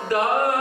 da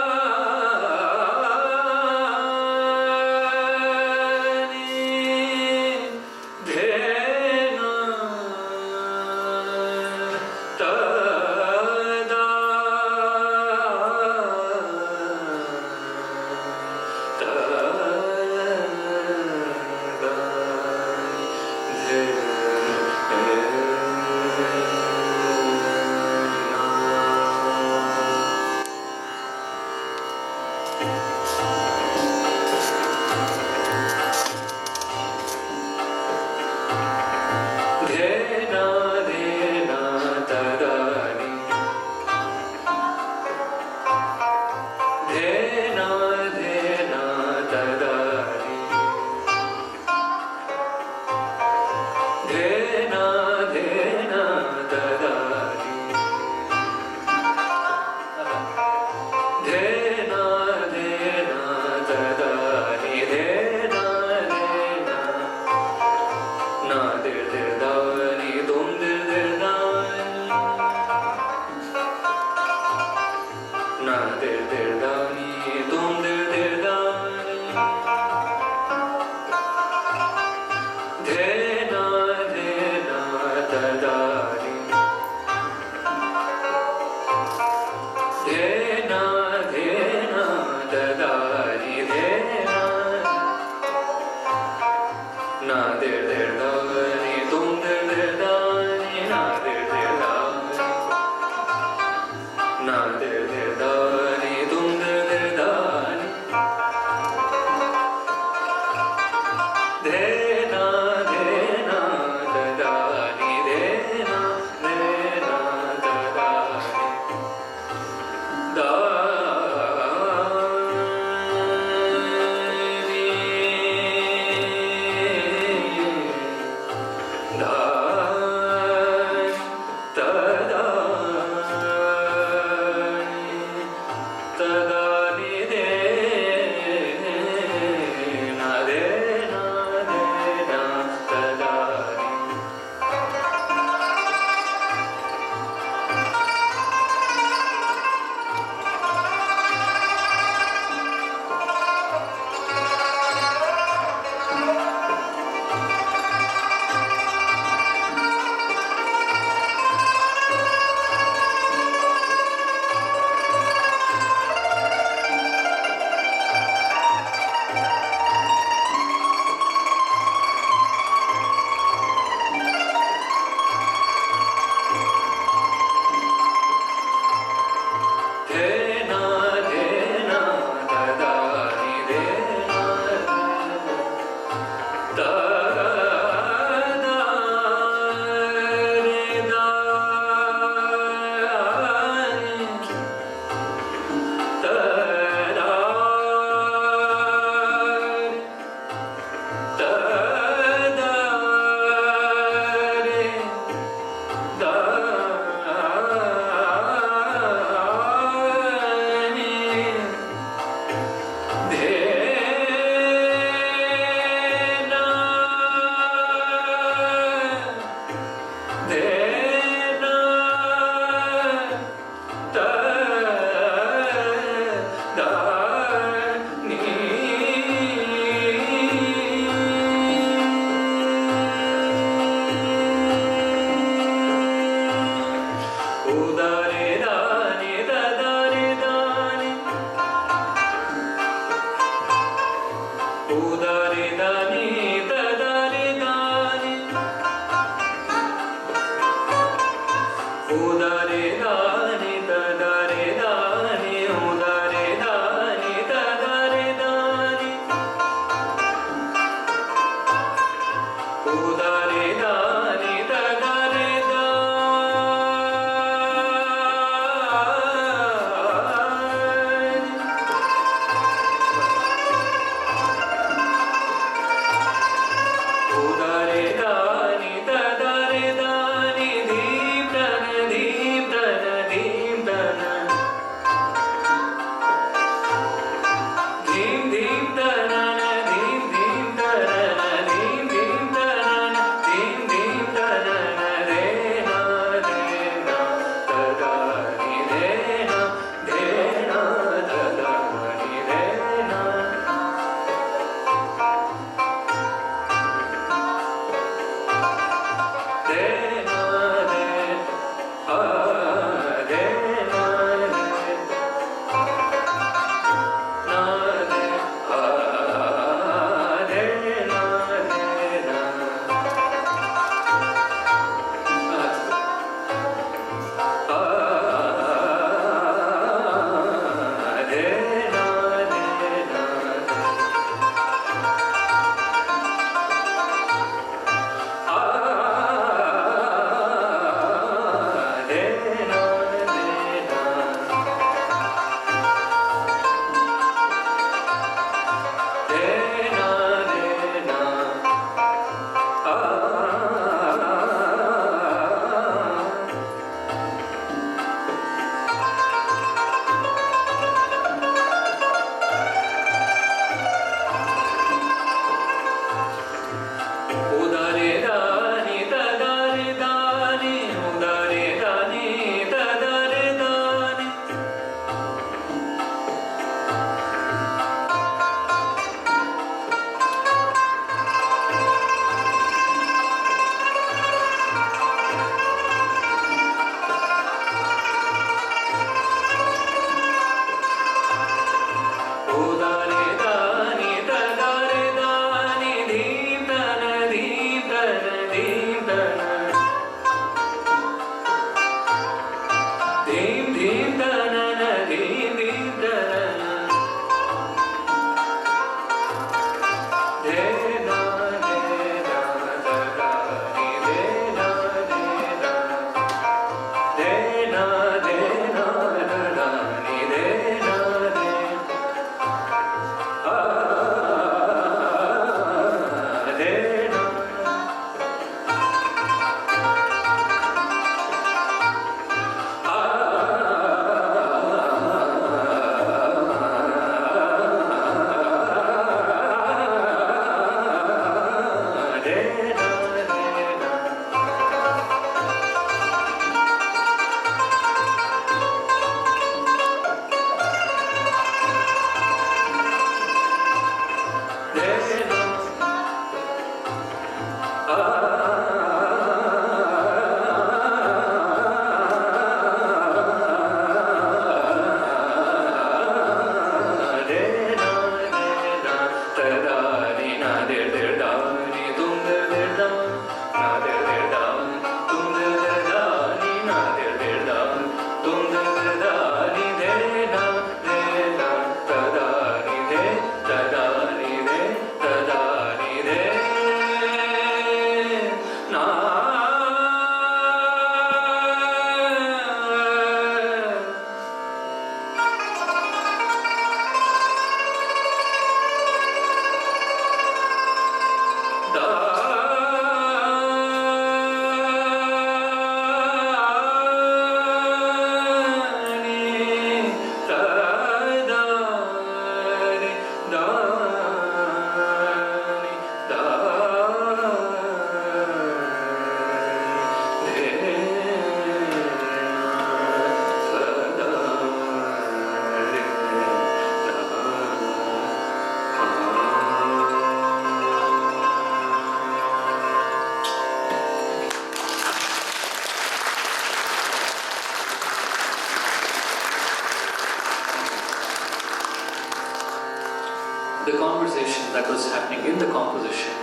The conversation that was happening in the composition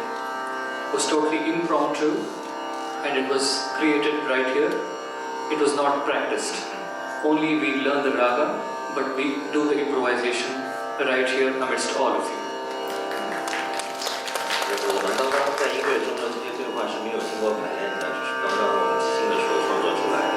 was totally impromptu, and it was created right here. It was not practiced. Only we learn the raga, but we do the improvisation right here amidst all of you. 我们刚刚在音乐中的这些对话是没有经过排练的，就是刚刚我们即兴的时候创作出来的。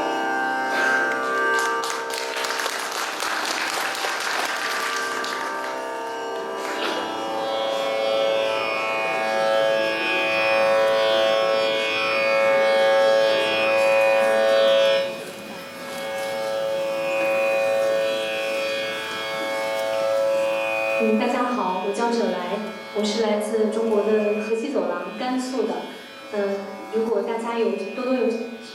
大家好，我叫者来，我是来自中国的河西走廊，甘肃的。如果大家有多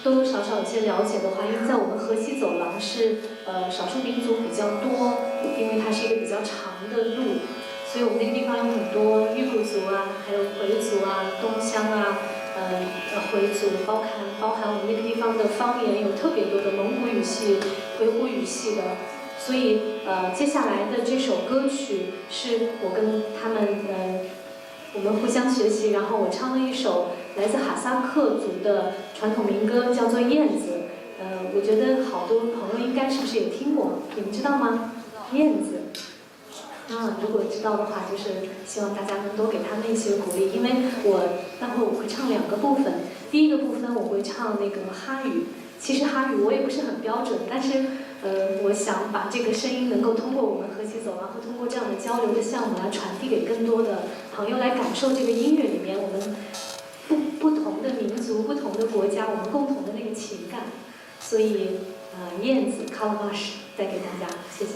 多少少有些了解的话，因为在我们河西走廊是少数民族比较多，因为它是一个比较长的路，所以我们那个地方有很多裕固族啊，还有回族啊、东乡啊、回族，包含我们那个地方的方言有特别多的蒙古语系、回鹘语系的。所以接下来的这首歌曲是我跟他们我们互相学习，然后我唱了一首来自哈萨克族的传统民歌，叫做《燕子》。我觉得好多朋友应该是不是也听过？你们知道吗？燕子。如果知道的话，就是希望大家能多给他们一些鼓励，因为待会我会唱2个部分。第一个部分我会唱那个哈语，其实哈语我也不是很标准，但是我想把这个声音能够通过我们河西走廊和通过这样的交流的项目来传递给更多的朋友，来感受这个音乐里面我们不同的民族、不同的国家我们共同的那个情感。所以燕子 Kalamash 带给大家，谢谢。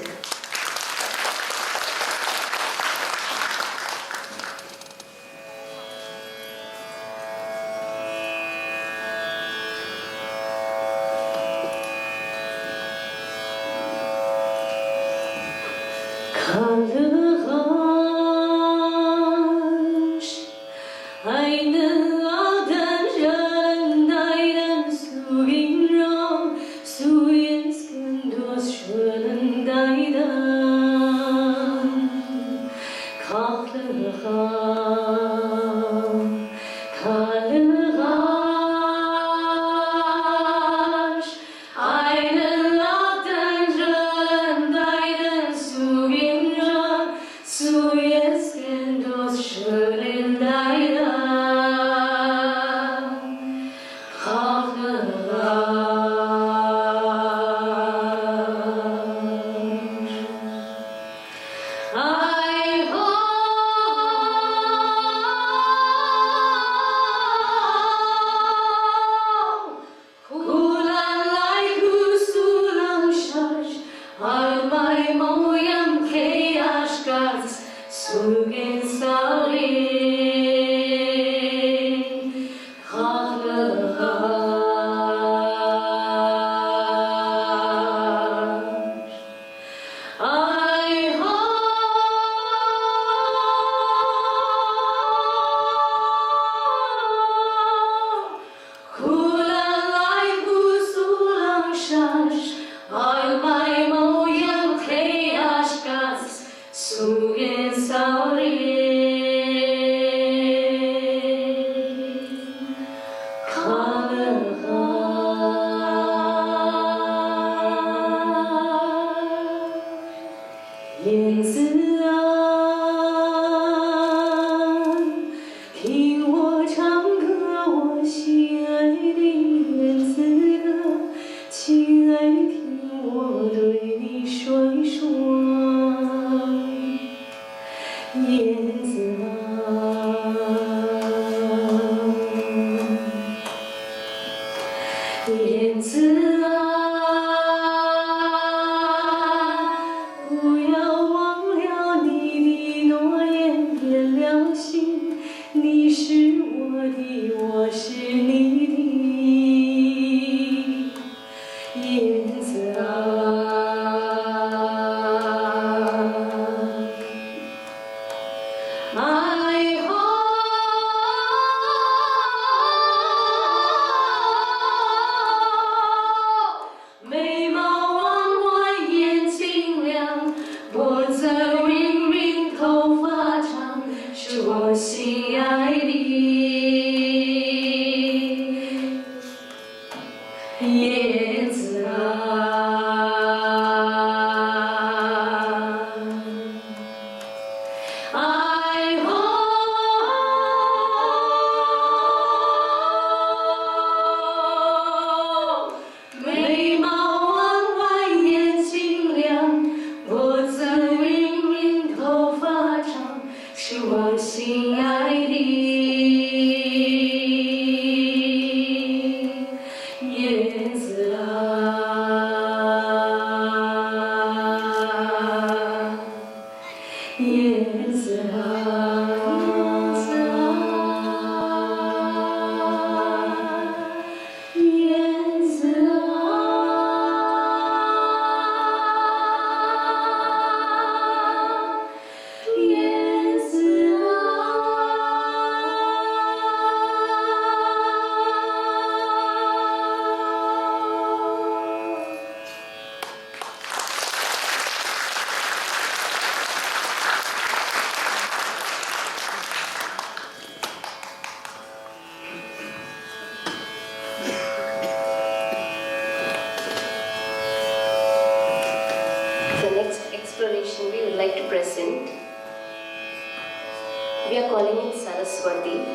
We are calling it Saraswati.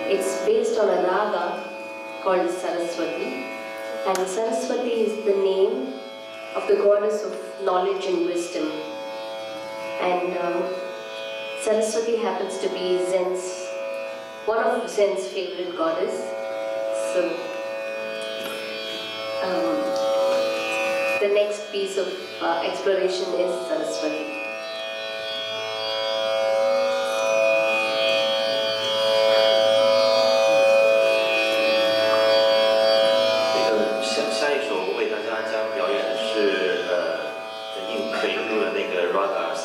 It's based on a raga called Saraswati. And Saraswati is the name of the goddess of knowledge and wisdom. And Saraswati happens to be one of Zen's favorite goddess. So the next piece of exploration is Saraswati.下一首为大家将表演的是印度的那个 raga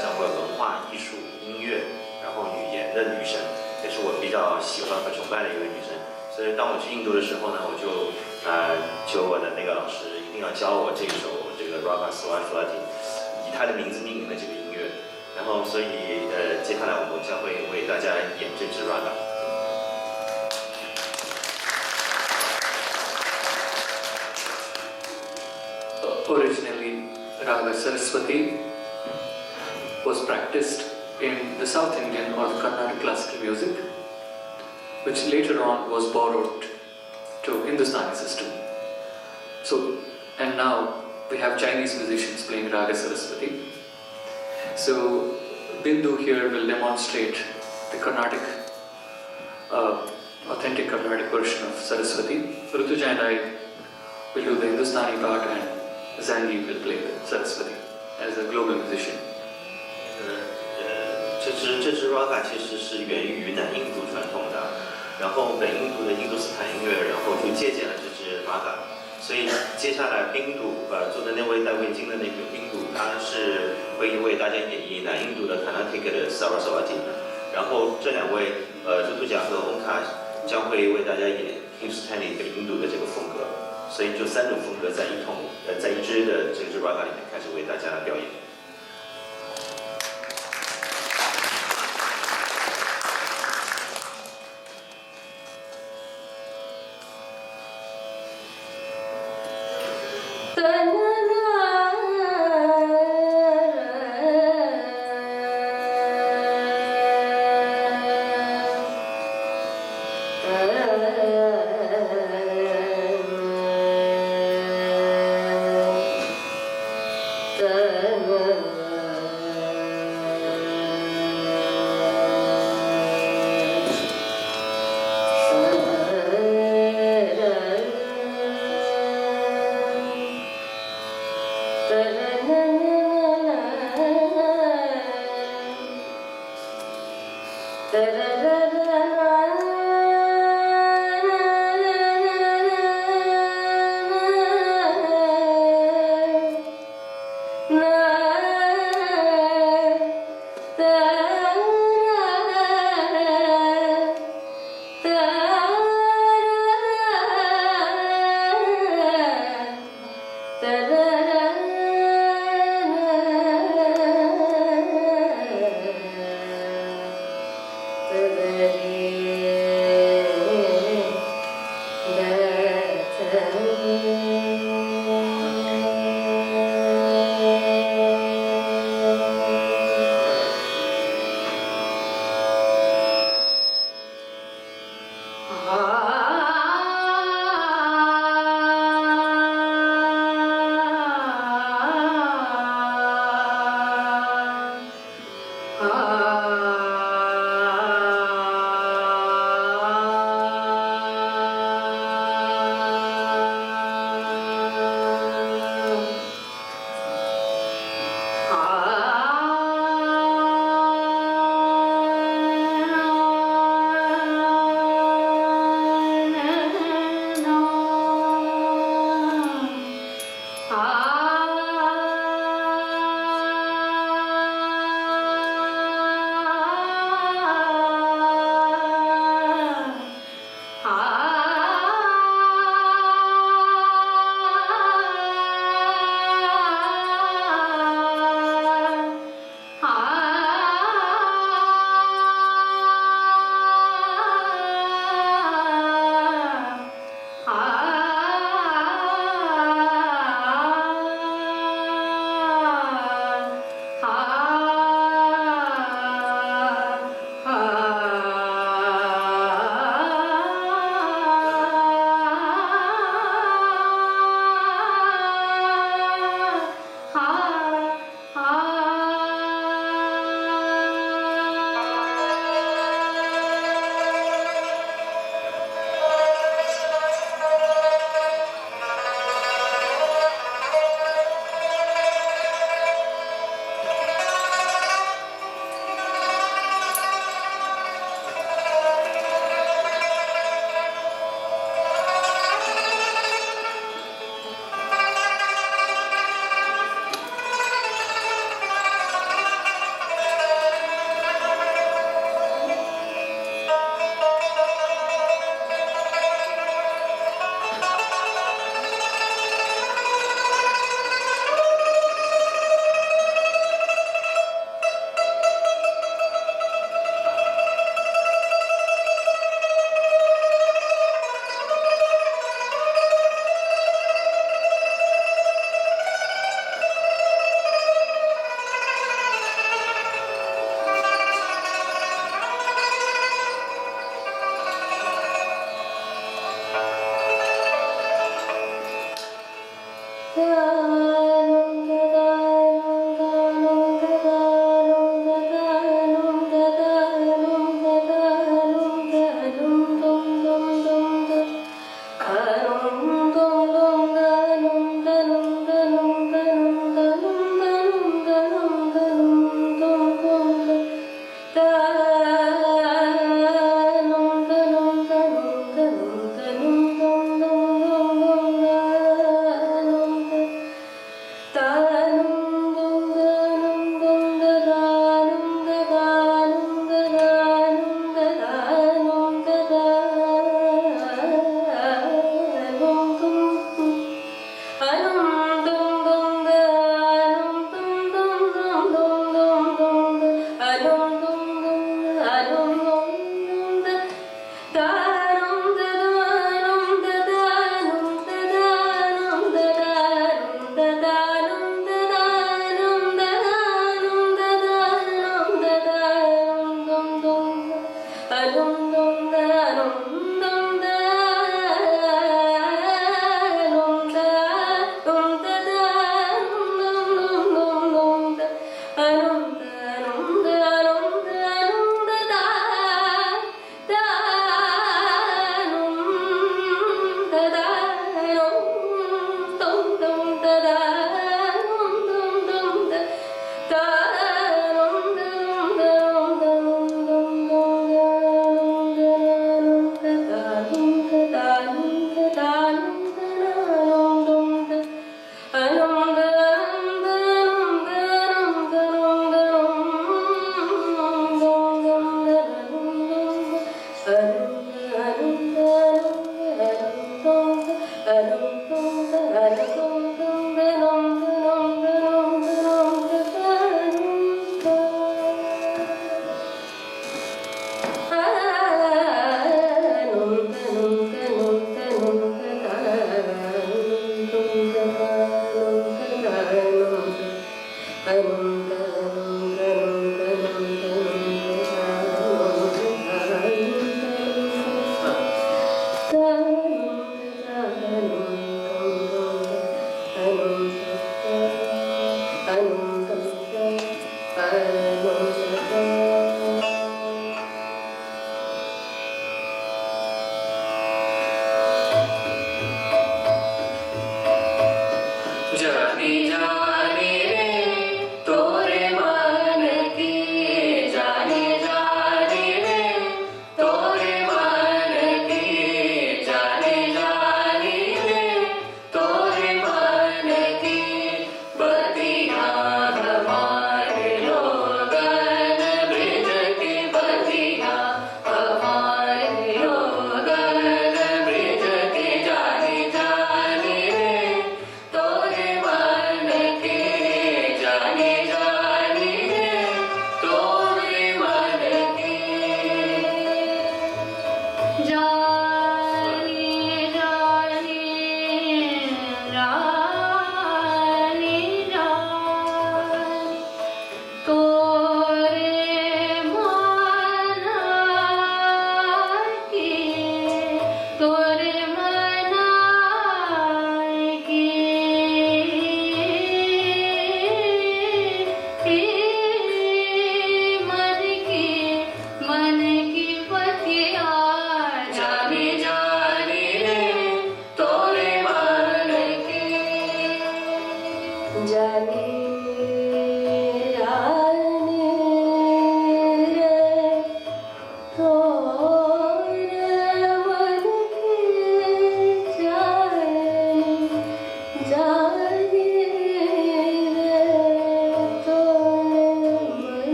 掌握文化艺术、音乐，然后语言的女神，也是我比较喜欢和崇拜的一位女神。所以当我去印度的时候呢，我就求我的那个老师一定要教我这首这个 Raga Swati， 以她的名字命名的这个音乐。然后所以接下来我们将会为大家演这支 Raga。Originally, Raga Saraswati was practiced in the South Indian or the Carnatic classical music, which later on was borrowed to Hindustani system. So, and now we have Chinese musicians playing Raga Saraswati. So, Bindu here will demonstrate the Carnatic, authentic Carnatic version of Saraswati. Rutuja and I will do the Hindustani part, and Zangi will play the Saraswati as a global musician. 这支 Raga 其实是源于南印度传统的，然后北印度的印度斯坦音乐，然后就借鉴了这支 Raga。所以接下来宾度做的那位戴围巾的那个宾度，他是会为大家演绎南印度的 Carnatic 的 Saraswati， 然后这两位Rutuja和 Omkarnath 将会为大家演 Hindustani 北印度的这个风格。所以就三种风格在一支的这支 Raga 里面开始为大家表演。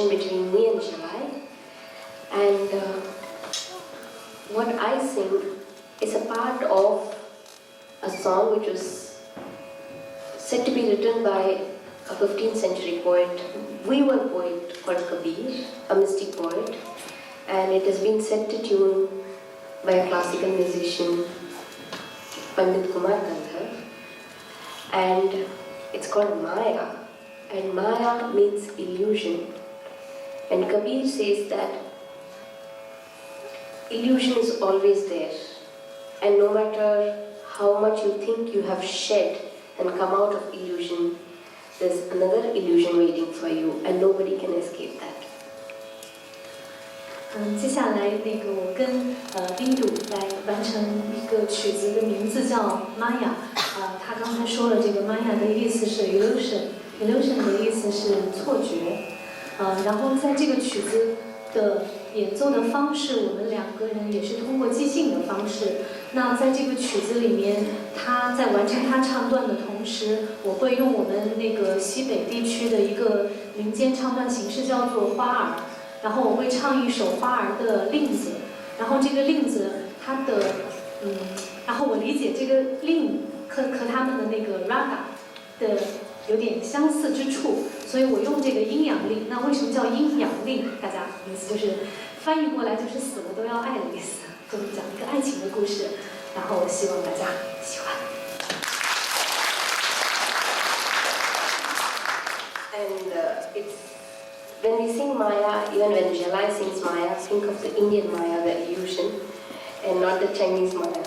Between me and Jalai, and what I sing is a part of a song which was said to be written by a 15th century poet, weaver poet called Kabir, a mystic poet, and it has been set to tune by a classical musician, Bindhumalini, and it's called Maya, and Maya means illusion. And Kabir says that illusion is always there, and no matter how much you think you have shed and come out of illusion, there's another illusion waiting for you, and nobody can escape that. 接下来我跟宾笃来完成一个曲子的名字叫 Maya。他刚才说了，这个 Maya 的意思是 illusion 的意思是错觉。然后在这个曲子的演奏的方式，我们两个人也是通过即兴的方式。那在这个曲子里面，他在完成他唱段的同时，我会用我们西北地区的一个民间唱段形式叫做花儿，然后我会唱一首花儿的令子，然后这个令子它的然后我理解这个令和他们的raga 的有点相似之处，所以我用这个阴阳令。那为什么叫阴阳令？大家意思就是翻译过来就是死了都要爱的意思，就是讲一个爱情的故事。然后希望大家喜欢。And it's when we sing Maya, even when Jalai sings Maya, think of the Indian Maya, the illusion, and not the Chinese Maya.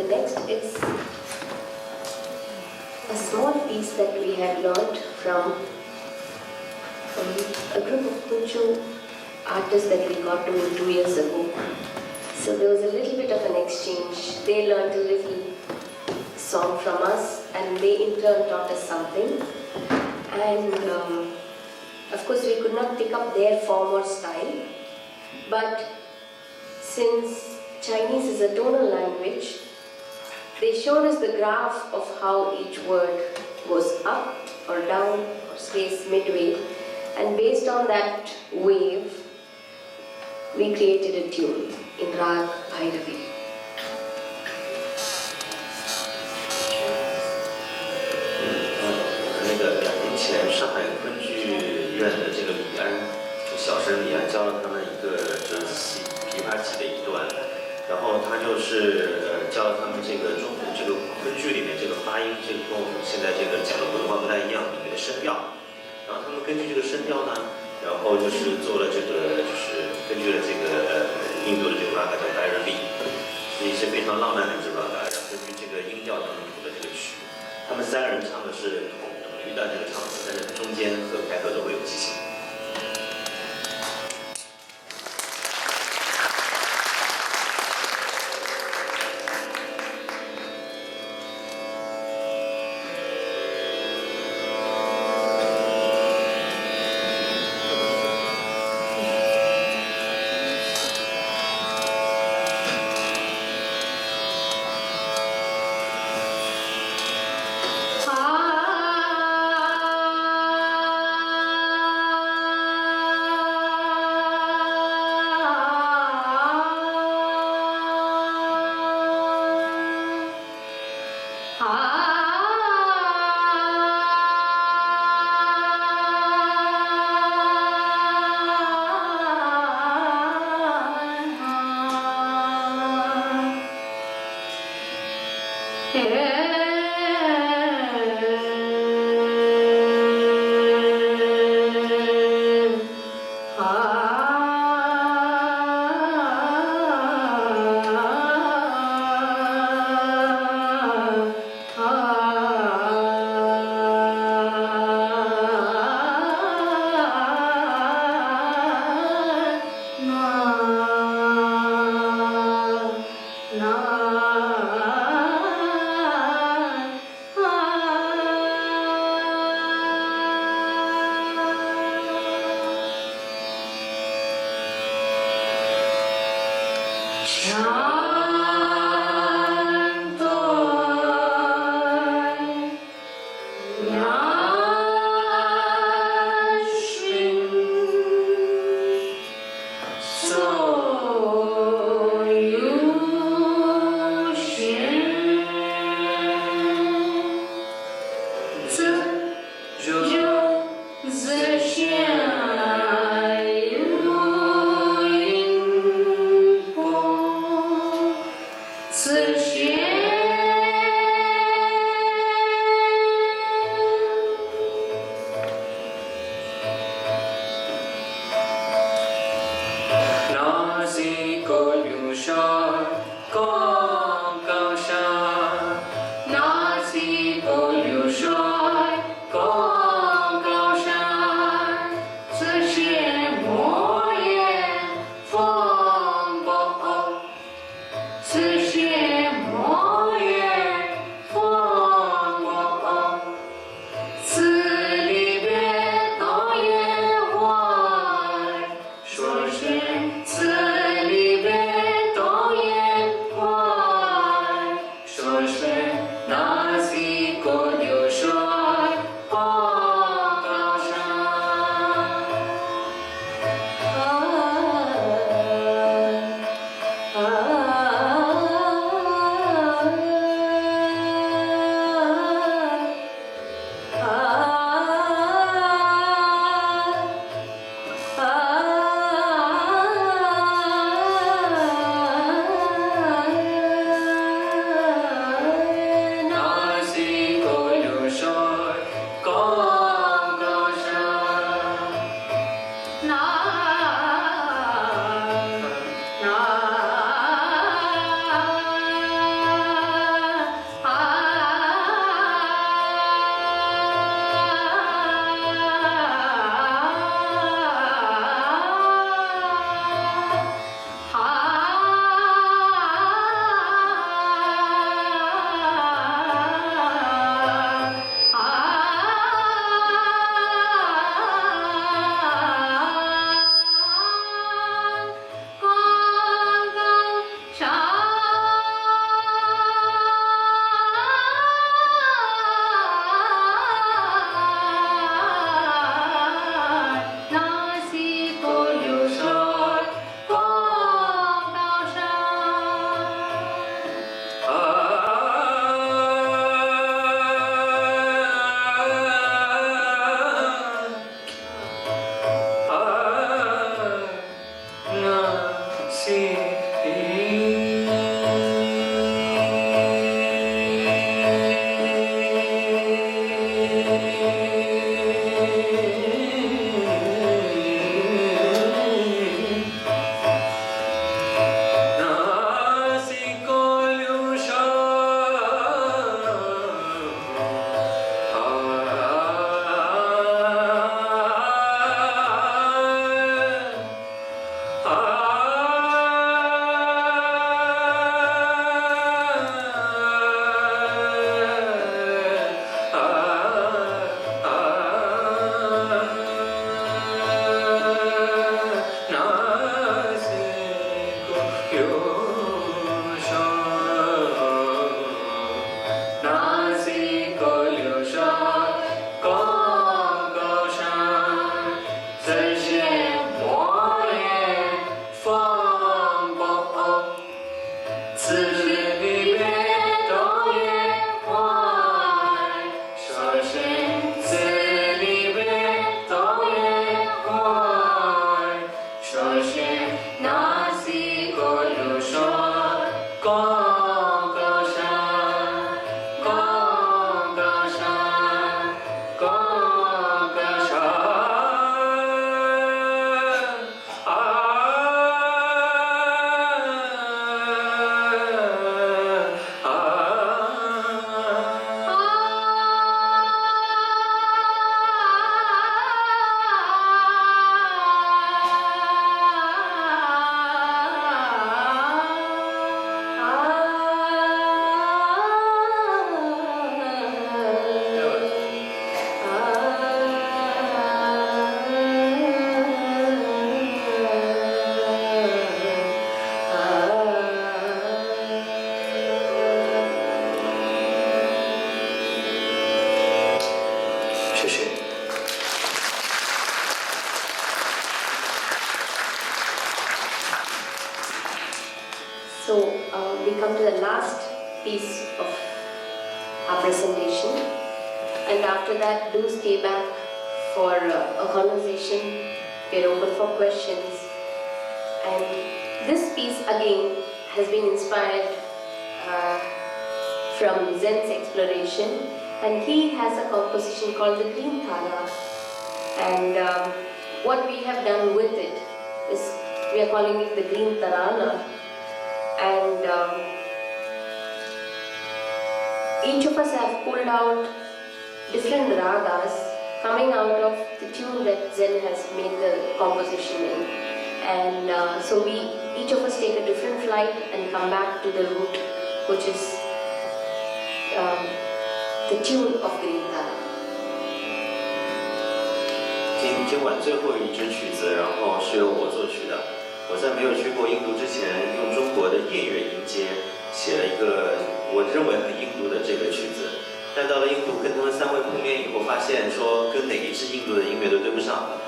next is a small piece that we had learned from a group of Kunchu artists that we got to meet 2 years ago. So there was a little bit of an exchange. They learned a little song from us and they in turn taught us something. And of course we could not pick up their form or style, but since Chinese is a tonal language, they showed us the graph of how each word goes up or down or stays midway, and based on that wave, we created a tune in Rag Bhairavi. 2年前，上海昆剧院的这个李安，小生李安教了他们一个折子戏《琵琶记》的一段，然后他就是教了他们这个昆剧里面这个发音，这个跟我们现在这个讲的普通话不太一样，里面的声调。然后他们根据这个声调呢，然后就是做了这个，就是根据了这个印度的这个 raga 叫 Bhairavi， 是一些非常浪漫的这个 raga， 然后根据这个音调他们谱的这个曲。他们3个人唱的是统一的这个唱词，但是中间和开头都会有即兴。we come to the last piece of our presentation, and after that do stay back for a conversation. We're open for questions, and this piece again has been inspired from Zen's exploration, and he has a composition called the Green Thala, and what we have done with it is we are calling it the Green Tarana, and each of us have pulled out different ragas coming out of the tune that Zen has made the composition in, and so each of us take a different flight and come back to the root, which is the tune of Green Thala. 今晚最后一支曲子，然后是由我作曲的。我在没有去过印度之前，用中国的音乐音阶写了一个我认为很印度的这个曲子。但到了印度，跟他们三位碰面以后，发现说跟哪一支印度的音乐都对不上。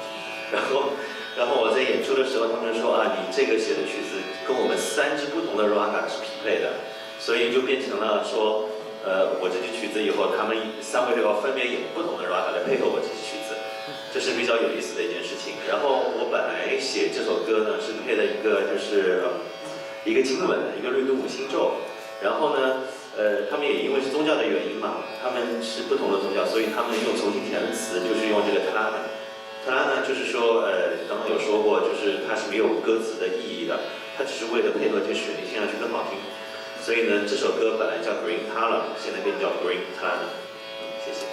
然后我在演出的时候，他们说啊，你这个写的曲子跟我们3支不同的 raga 是匹配的，所以就变成了说，我这支曲子以后，他们3位都要分别演不同的 raga 来配合我这支曲子。这是比较有意思的一件事情。然后我本来写这首歌呢，是配的一个就是一个经文，一个绿度母心咒。然后呢，他们也因为是宗教的原因嘛，他们是不同的宗教，所以他们用重新填的词就是用这个特拉呢。特拉呢，就是说刚刚有说过，就是它是没有歌词的意义的，它只是为了配合这旋律，听上去更好听。所以呢，这首歌本来叫 Green Thala， 现在变叫 Green Thala。谢谢。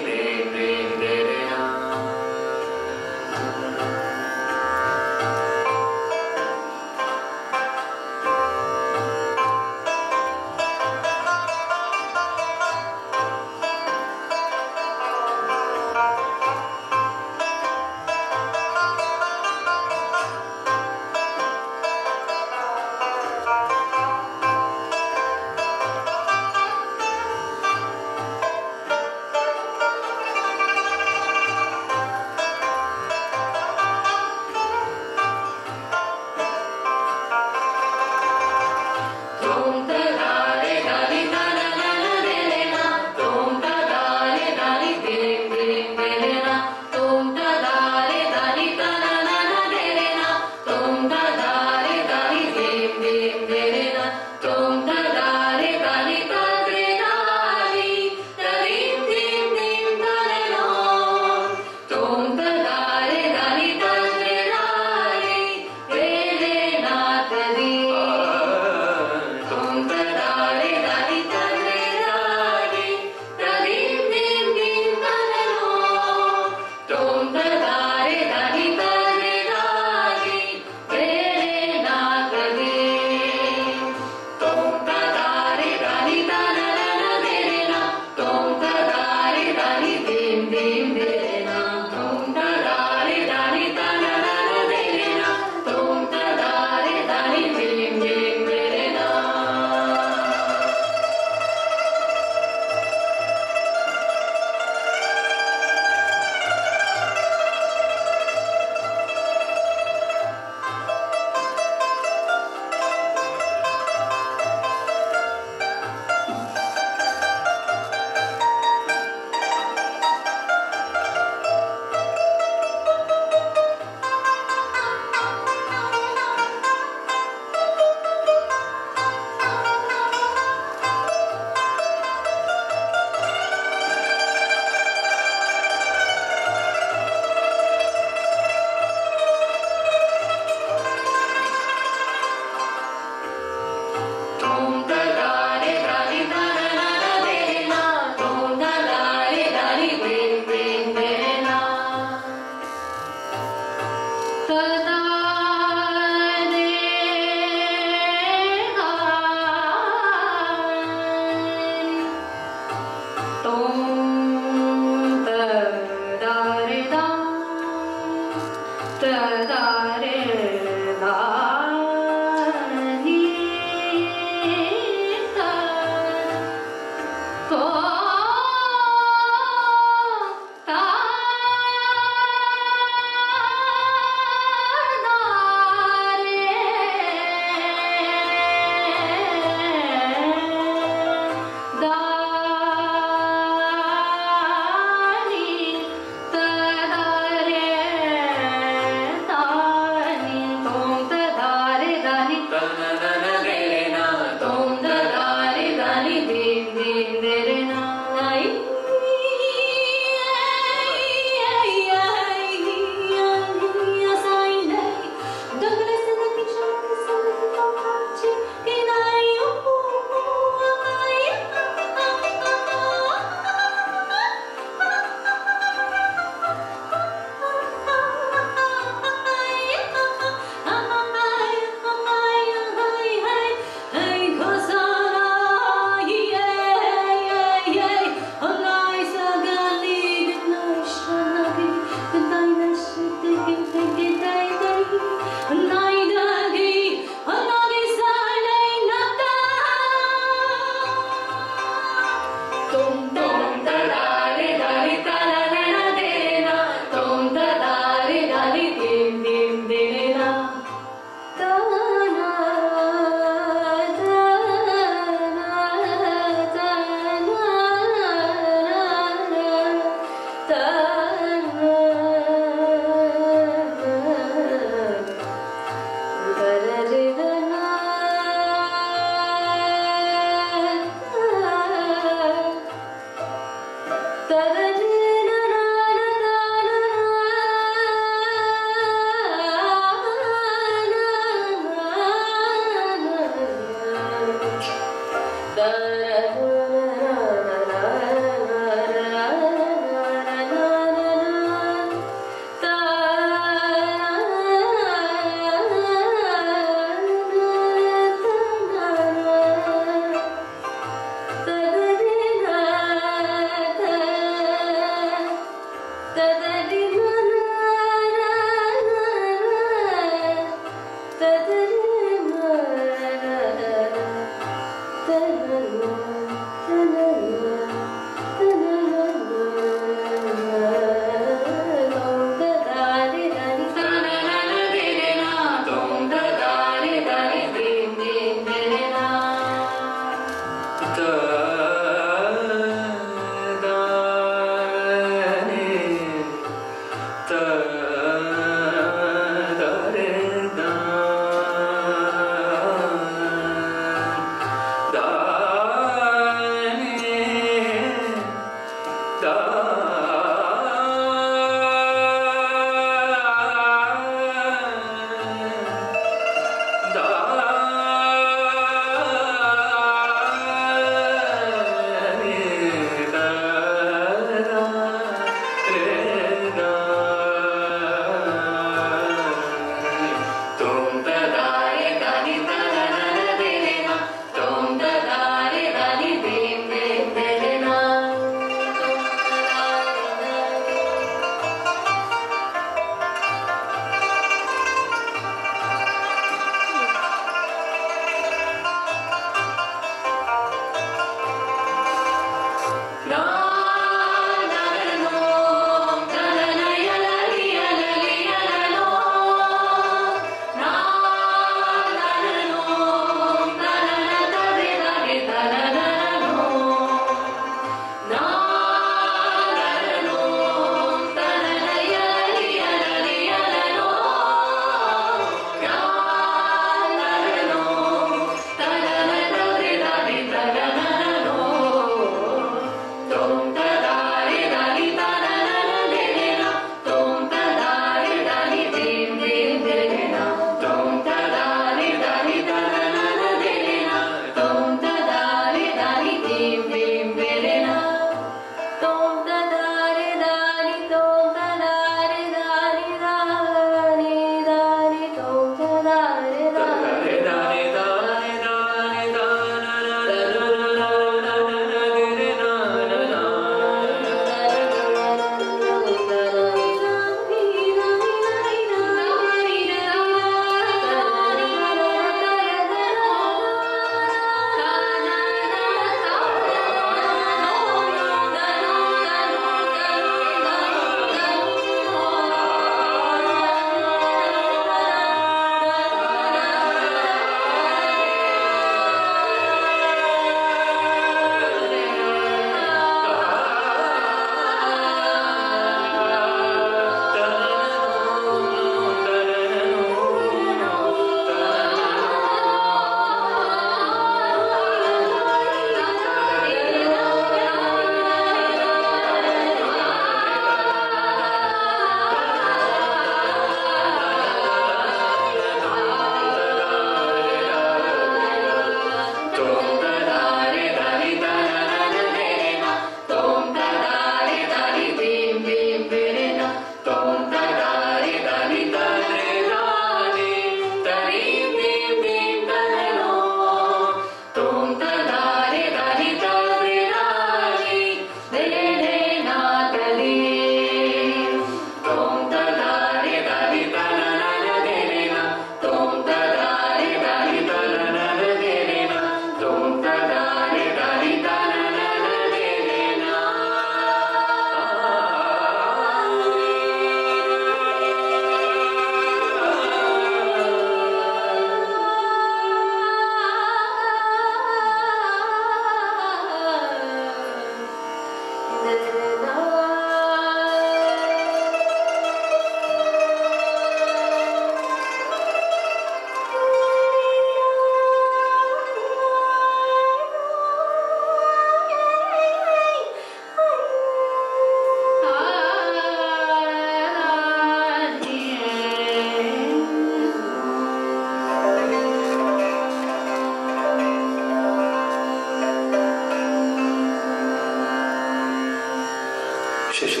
谢谢。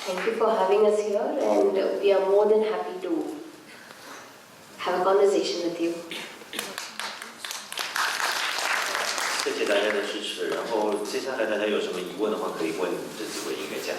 Thank you for having us here, and we are more than happy to have a conversation with you. 谢谢大家的支持。然后接下来大家有什么疑问的话，可以问这几位音乐家。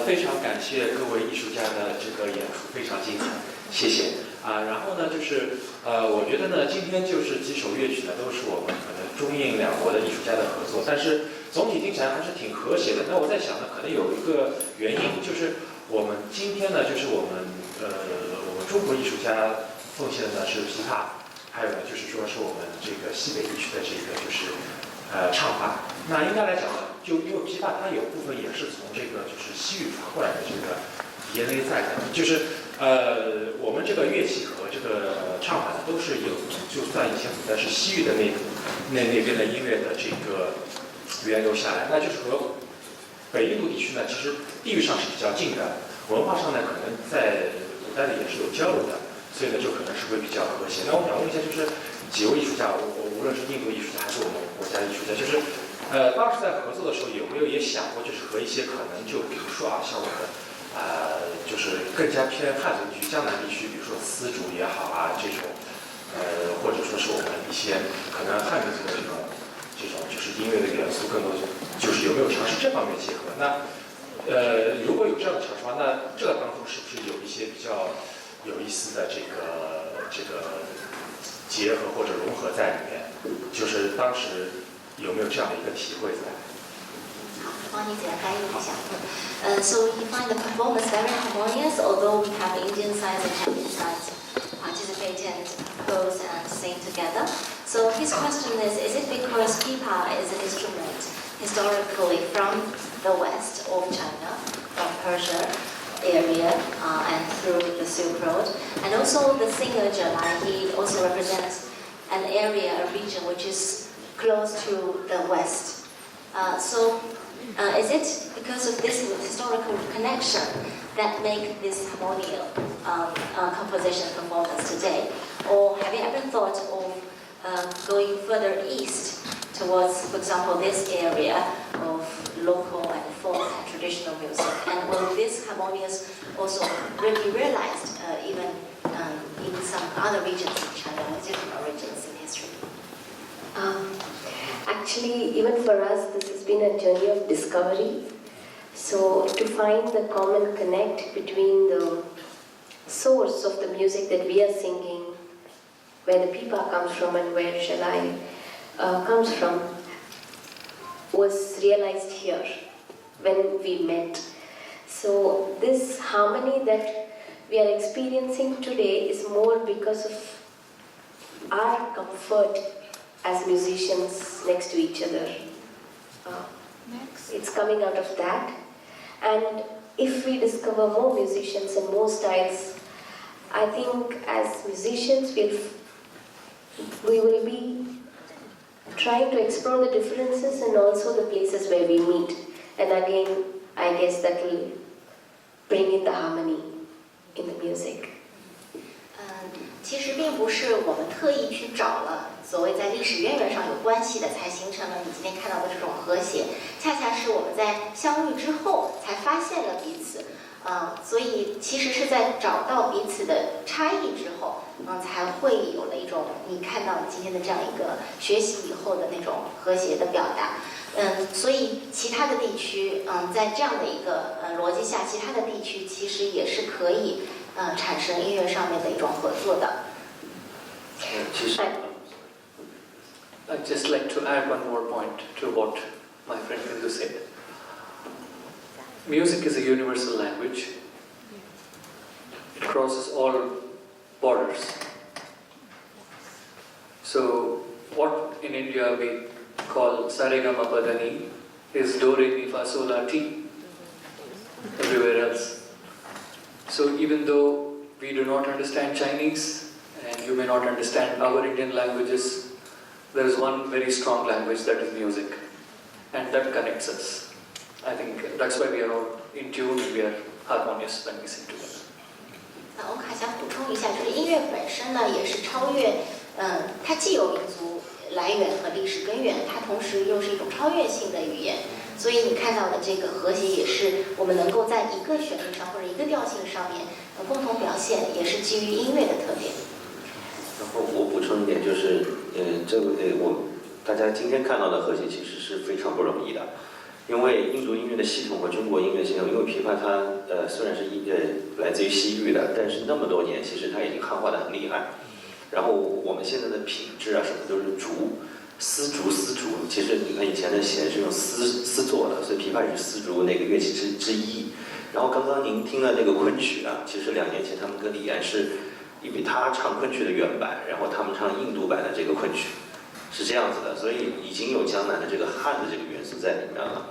非常感谢各位艺术家的这个演出，非常精彩，谢谢啊。然后呢，我觉得呢，今天就是几首乐曲呢，都是我们可能中印两国的艺术家的合作，但是总体听起来还是挺和谐的。那我在想呢，可能有一个原因，就是我们今天呢，就是我们中国艺术家奉献的呢是琵琶，还有呢就是说是我们这个西北地区的这个就是唱法。那应该来讲呢，就因为琵琶它有部分也是从这个就是西域传过来的这个 DNA 在的，就是我们这个乐器和这个唱法呢都是有，就算以前古代是西域的那边的音乐的这个源流下来，那就是和北印度地区呢，其实地域上是比较近的，文化上呢可能在古代呢也是有交流的，所以呢就可能是会比较和谐。那我想问一下，就是几位艺术家，无论是印度艺术家还是我们国家艺术家，就是当时在合作的时候有没有也想过，就是和一些可能就比如说啊，像我们就是更加偏汉族地区、江南地区，比如说丝竹也好啊这种，或者说是我们一些可能汉民族的这种就是音乐的元素更多，就是有没有尝试这方面结合？那如果有这样的尝试的话，那这个当中是不是有一些比较有意思的这个结合或者融合在里面？就是当时有没有这样的一个体会在？帮你简单翻译一下。So he find the performance very harmonious, although we have Indian sides and Chinese sides participate and compose and sing together. So his question is it because pipa is an instrument historically from the west of China, from Persia area and through the Silk Road, and also the singer Jalai, he also represents an area, a region which is close to the west. Is it because of this historical connection that make this harmonious composition performance today? Or have you ever thought of going further east towards, for example, this area of local and folk and traditional music? And will this harmonious also be realized even in some other regions of China, different origins in history? Actually, even for us, this has been a journey of discovery. So to find the common connect between the source of the music that we are singing, where the pipa comes from and where Shalai comes from, was realized here when we met. So this harmony that we are experiencing today is more because of our comfort as musicians next to each other. It's coming out of that. And if we discover more musicians and more styles, I think as musicians we will be trying to explore the differences and also the places where we meet. And again, I guess that will bring in the harmony in the music. 其实并不是我们特意去找了所谓在历史渊源上有关系的，才形成了你今天看到的这种和谐。恰恰是我们在相遇之后才发现了彼此，所以其实是在找到彼此的差异之后，才会有了一种你看到今天的这样一个学习以后的那种和谐的表达。所以其他的地区，在这样的一个逻辑下，其他的地区其实也是可以产生音乐上面的一种合作的。I'd just like to add one more point to what my friend Bindu said. Music is a universal language. It crosses all borders. So what in India we call Saregamapadani is Do Re Mi Fa Sol La Ti everywhere else. So even though we do not understand Chinese and you may not understand our Indian languages, there is one very strong language, that is music, and that connects us. I think that's why we are all in tune and we are harmonious when we sing together. 欧卡想补充一下，就是音乐本身呢，也是超越，它既有民族来源和历史根源，它同时又是一种超越性的语言。所以你看到的这个和谐，也是我们能够在一个旋律上或者一个调性上面共同表现，也是基于音乐的特点。然后我补充一点，就是大家今天看到的和谐其实是非常不容易的。因为印度音乐的系统和中国音乐系统，因为琵琶它虽然是来自于西域的，但是那么多年其实它已经汉化的很厉害。然后我们现在的品质啊什么都是丝竹，其实你看以前的弦是用丝做的，所以琵琶也是丝竹那个乐器之一。然后刚刚您听的那个昆曲啊，其实2年前他们跟李安是，因为他唱昆曲的原版，然后他们唱印度版的这个昆曲。是这样子的，所以已经有江南的这个汉的这个元素在里面了。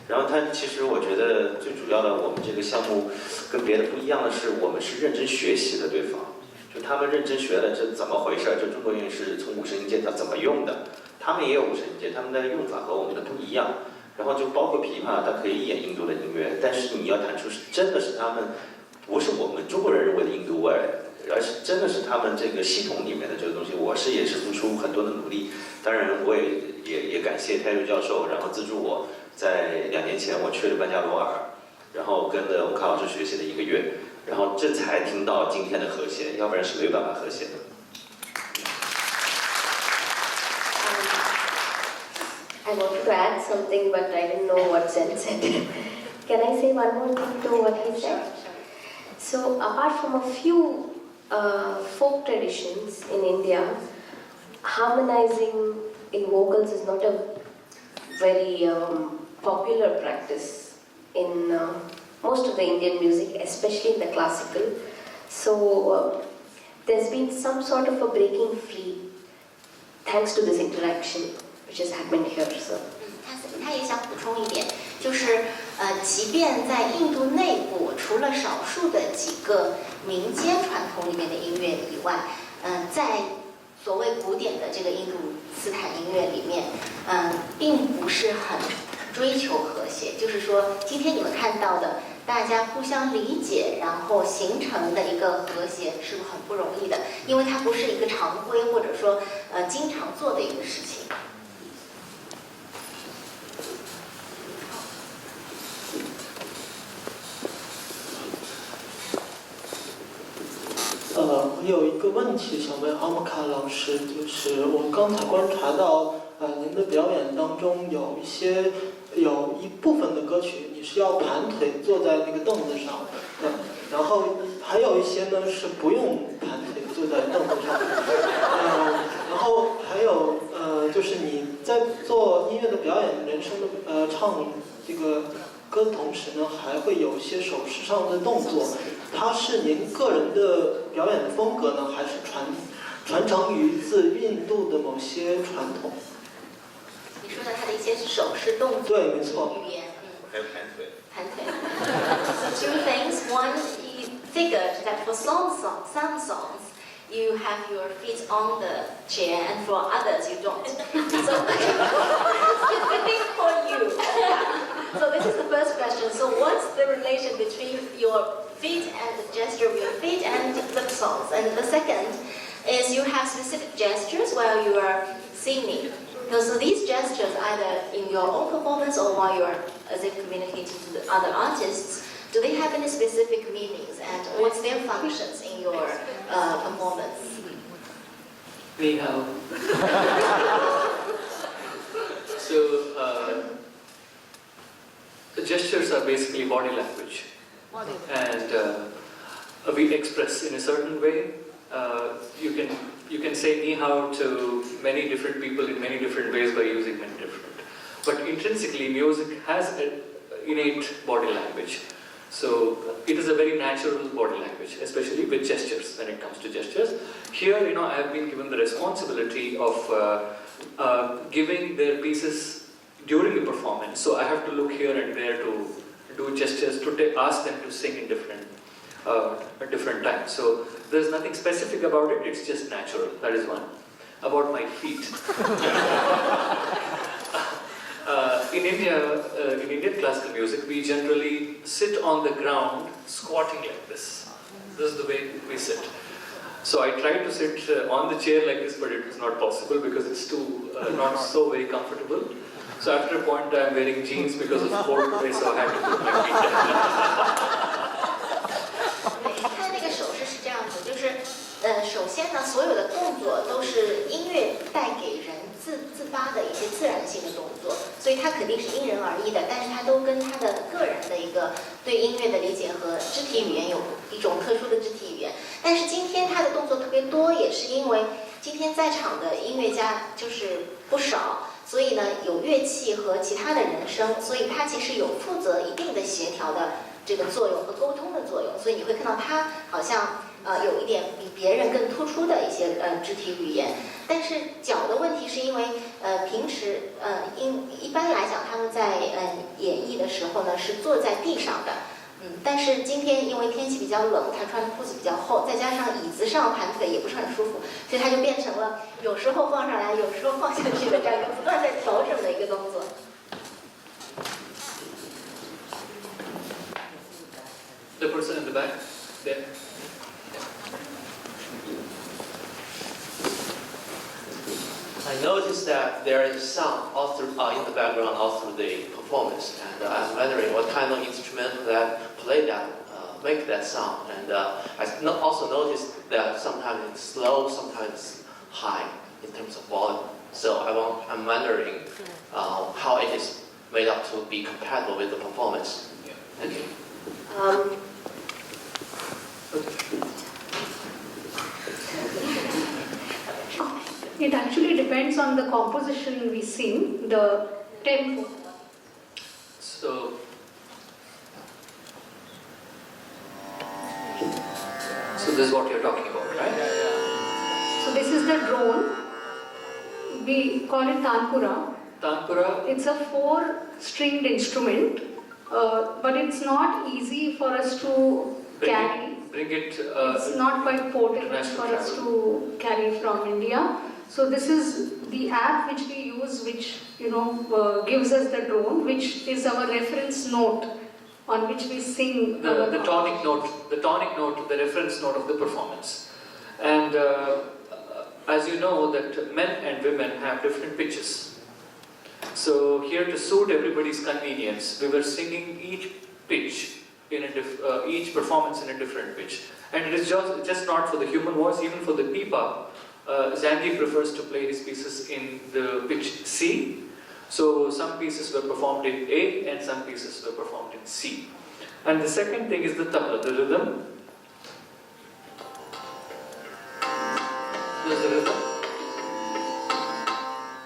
然后它其实我觉得最主要的，我们这个项目跟别的不一样的是，我们是认真学习的对方，就他们认真学了这怎么回事，这中国乐是从五声音阶它怎么用的，他们也有五声音阶，他们的用法和我们的不一样。然后就包括琵琶，它可以演印度的音乐，但是你要弹出是真的是他们，不是我们中国人认为的印度味，而是真的是他们这个系统里面的这个东西。也是付出很多的努力，当然我也感谢泰瑞教授，然后资助我在2年前我去了班加罗尔，然后跟着欧卡老师学习了1个月，然后这才听到今天的和谐，要不然是没有办法和谐的。I wanted to add something, but I didn't know what sense it. Can I say one more thing to what he said? So, apart from a few folk traditions in India, harmonizing in vocals is not a very popular practice in most of the Indian music, especially in the classical. So, there's been some sort of a breaking free thanks to this interaction which has happened here. So. 他也想补充一点，就是即便在印度内部，除了少数的几个民间传统里面的音乐以外，在所谓古典的这个印度斯坦音乐里面，并不是很追求和谐。就是说，今天你们看到的，大家互相理解，然后形成的一个和谐，是很不容易的，因为它不是一个常规或者说经常做的一个事情。我有一个问题想问奥姆卡老师，就是我刚才观察到，您的表演当中有一部分的歌曲你是要盘腿坐在那个凳子上，然后还有一些呢是不用盘腿坐在凳子上，然后还有就是你在做音乐的表演、人声的唱这个歌的同时呢，还会有一些手势上的动作。它是您个人的表演的风格呢，还是传承于自印度的某些传统？你说的他的一些手势动作，对，没错。语言，还有盘腿。盘腿。Two things. One, you figured that for some songs, you have your feet on the chair, and for others you don't. So specific for you. So this is the first question. So what's the relation between your feet and the gesture of your feet and the songs? And the second is you have specific gestures while you are singing. So these gestures, either in your own performance or while you are as if communicating to the other artists, do they have any specific meanings and what's their functions in your performance? 你好。So, the gestures are basically body language. And we express in a certain way. You can say ni hao to many different people in many different ways by using many different but intrinsically music has an innate body language. So it is a very natural body language, especially with gestures. When it comes to gestures, here I have been given the responsibility of giving their pieces during the performance. So I have to look here and there to do gestures to ask them to sing in different times. So there's nothing specific about it. It's just natural. That is one. About my feet. In Indian classical music, we generally sit on the ground, squatting like this. This is the way we sit. So I tried to sit on the chair like this, but it was not possible because it's too not so very comfortable. So after a point, I'm wearing jeans because of cold today, so I had to put my feet down. 看那个手势是这样子，就是首先呢，所有的动作都是音乐带给人自发的一些自然性的动作，所以它肯定是因人而异的，但是它都跟他的个人的一个对音乐的理解和肢体语言有一种特殊的肢体语言。但是今天他的动作特别多，也是因为今天在场的音乐家就是不少，所以呢有乐器和其他的人声，所以他其实有负责一定的协调的这个作用和沟通的作用，所以你会看到他好像有一点比别人更突出的一些肢体语言。但是脚的问题是因为平时一般来讲他们在演绎的时候呢是坐在地上的，但是今天因为天气比较冷，他穿的裤子比较厚，再加上椅子上盘腿也不是很舒服，所以他就变成了有时候放上来，有时候放下去的这样一个不断在调整的一个动作。The person in the back, there. I noticed that there is sound all through, in the background all through the performance, and I'm wondering what kind of instrument that play that, make that sound. And I also noticed that sometimes it's slow, sometimes it's high in terms of volume. So I'm wondering how it is made up to be compatible with the performance. Thank you. It actually depends on the composition we sing, the tempo. So this is what you're talking about, right? So this is the drone. We call it tanpura. Tanpura. It's a 4-stringed instrument, but it's not easy for us to carry. It's not quite portable for us to carry from India. So this is the app which we use, which gives us the drone, which is our reference note on which we sing the tonic note, the reference note of the performance. And as you know that men and women have different pitches. So here to suit everybody's convenience, we were singing each pitch in each performance in a different pitch. And it is just not for the human voice, even for the pipa. Zangi prefers to play his pieces in the pitch C. So some pieces were performed in A and some pieces were performed in C. And the second thing is the tabla, the rhythm. This is the rhythm.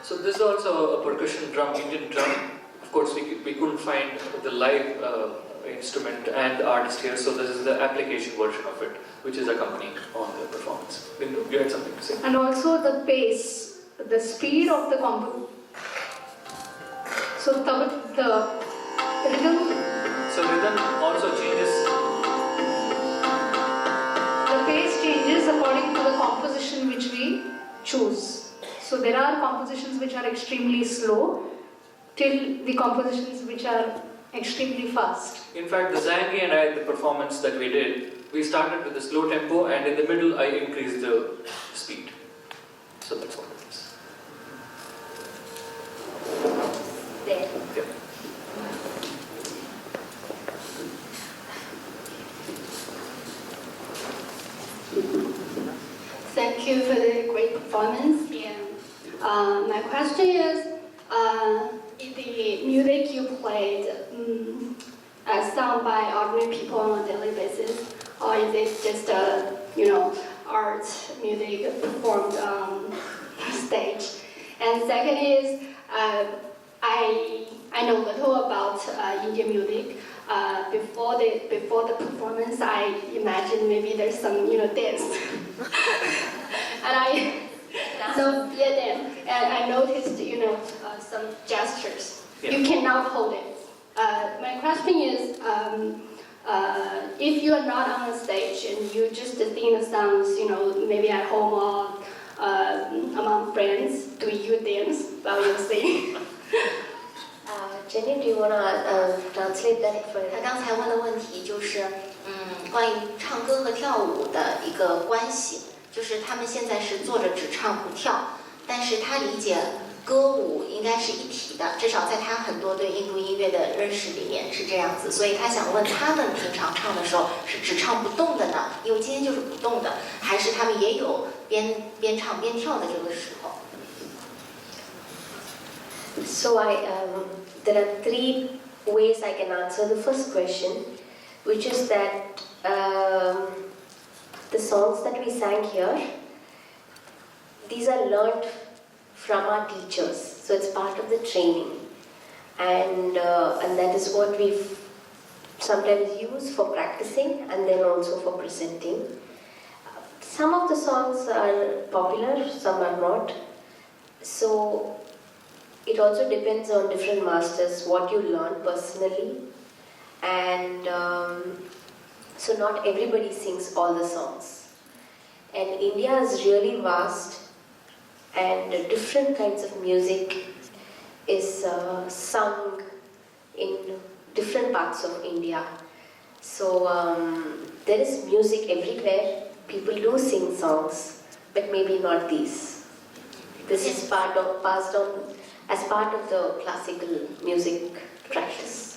So this is also a percussion drum, Indian drum. Of course, we couldn't find the live instrument and artist here, so this is the application version of it, which is accompanying on the performance. Bindu, you had something to say? And also the pace, the speed of the composition. So the rhythm. So rhythm also changes. The pace changes according to the composition which we choose. So there are compositions which are extremely slow, till the compositions which are extremely fast. In fact, the Zangi and I, the performance that we did, we started with the slow tempo, and in the middle I increased the speed. So that's what it is. There. Yeah. Thank you for the great performance. And my question is the music you played sung by ordinary people on a daily basis, or is it just art music performed on stage? And second is I Indian music. Before the performance, I imagine maybe there's some dance, and I noticed some gestures. Yeah. You cannot hold it. My question is, if you are not on the stage and you just sing the songs, maybe at home or among friends, do you dance while you sing? Jenny, do you want to translate that for 他刚才问的问题就是，关于唱歌和跳舞的一个关系，就是他们现在是坐着只唱不跳，但是他理解歌舞应该是一体的，至少在他很多对印度音乐的认识里面是这样子，所以他想问他们平常唱的时候是只唱不动的呢？因为今天就是不动的，还是他们也有边唱边跳的这个时候？ So there are 3 ways I can answer the first question, which is that the songs that we sang here, these are learned from our teachers, so it's part of the training, and that is what we sometimes use for practicing and then also for presenting. Some of the songs are popular, some are not, so it also depends on different masters, what you learn personally, and so not everybody sings all the songs. And India is really vast, and different kinds of music is sung in different parts of India. So there is music everywhere, people do sing songs, but maybe not these. This is passed on as part of the classical music practice.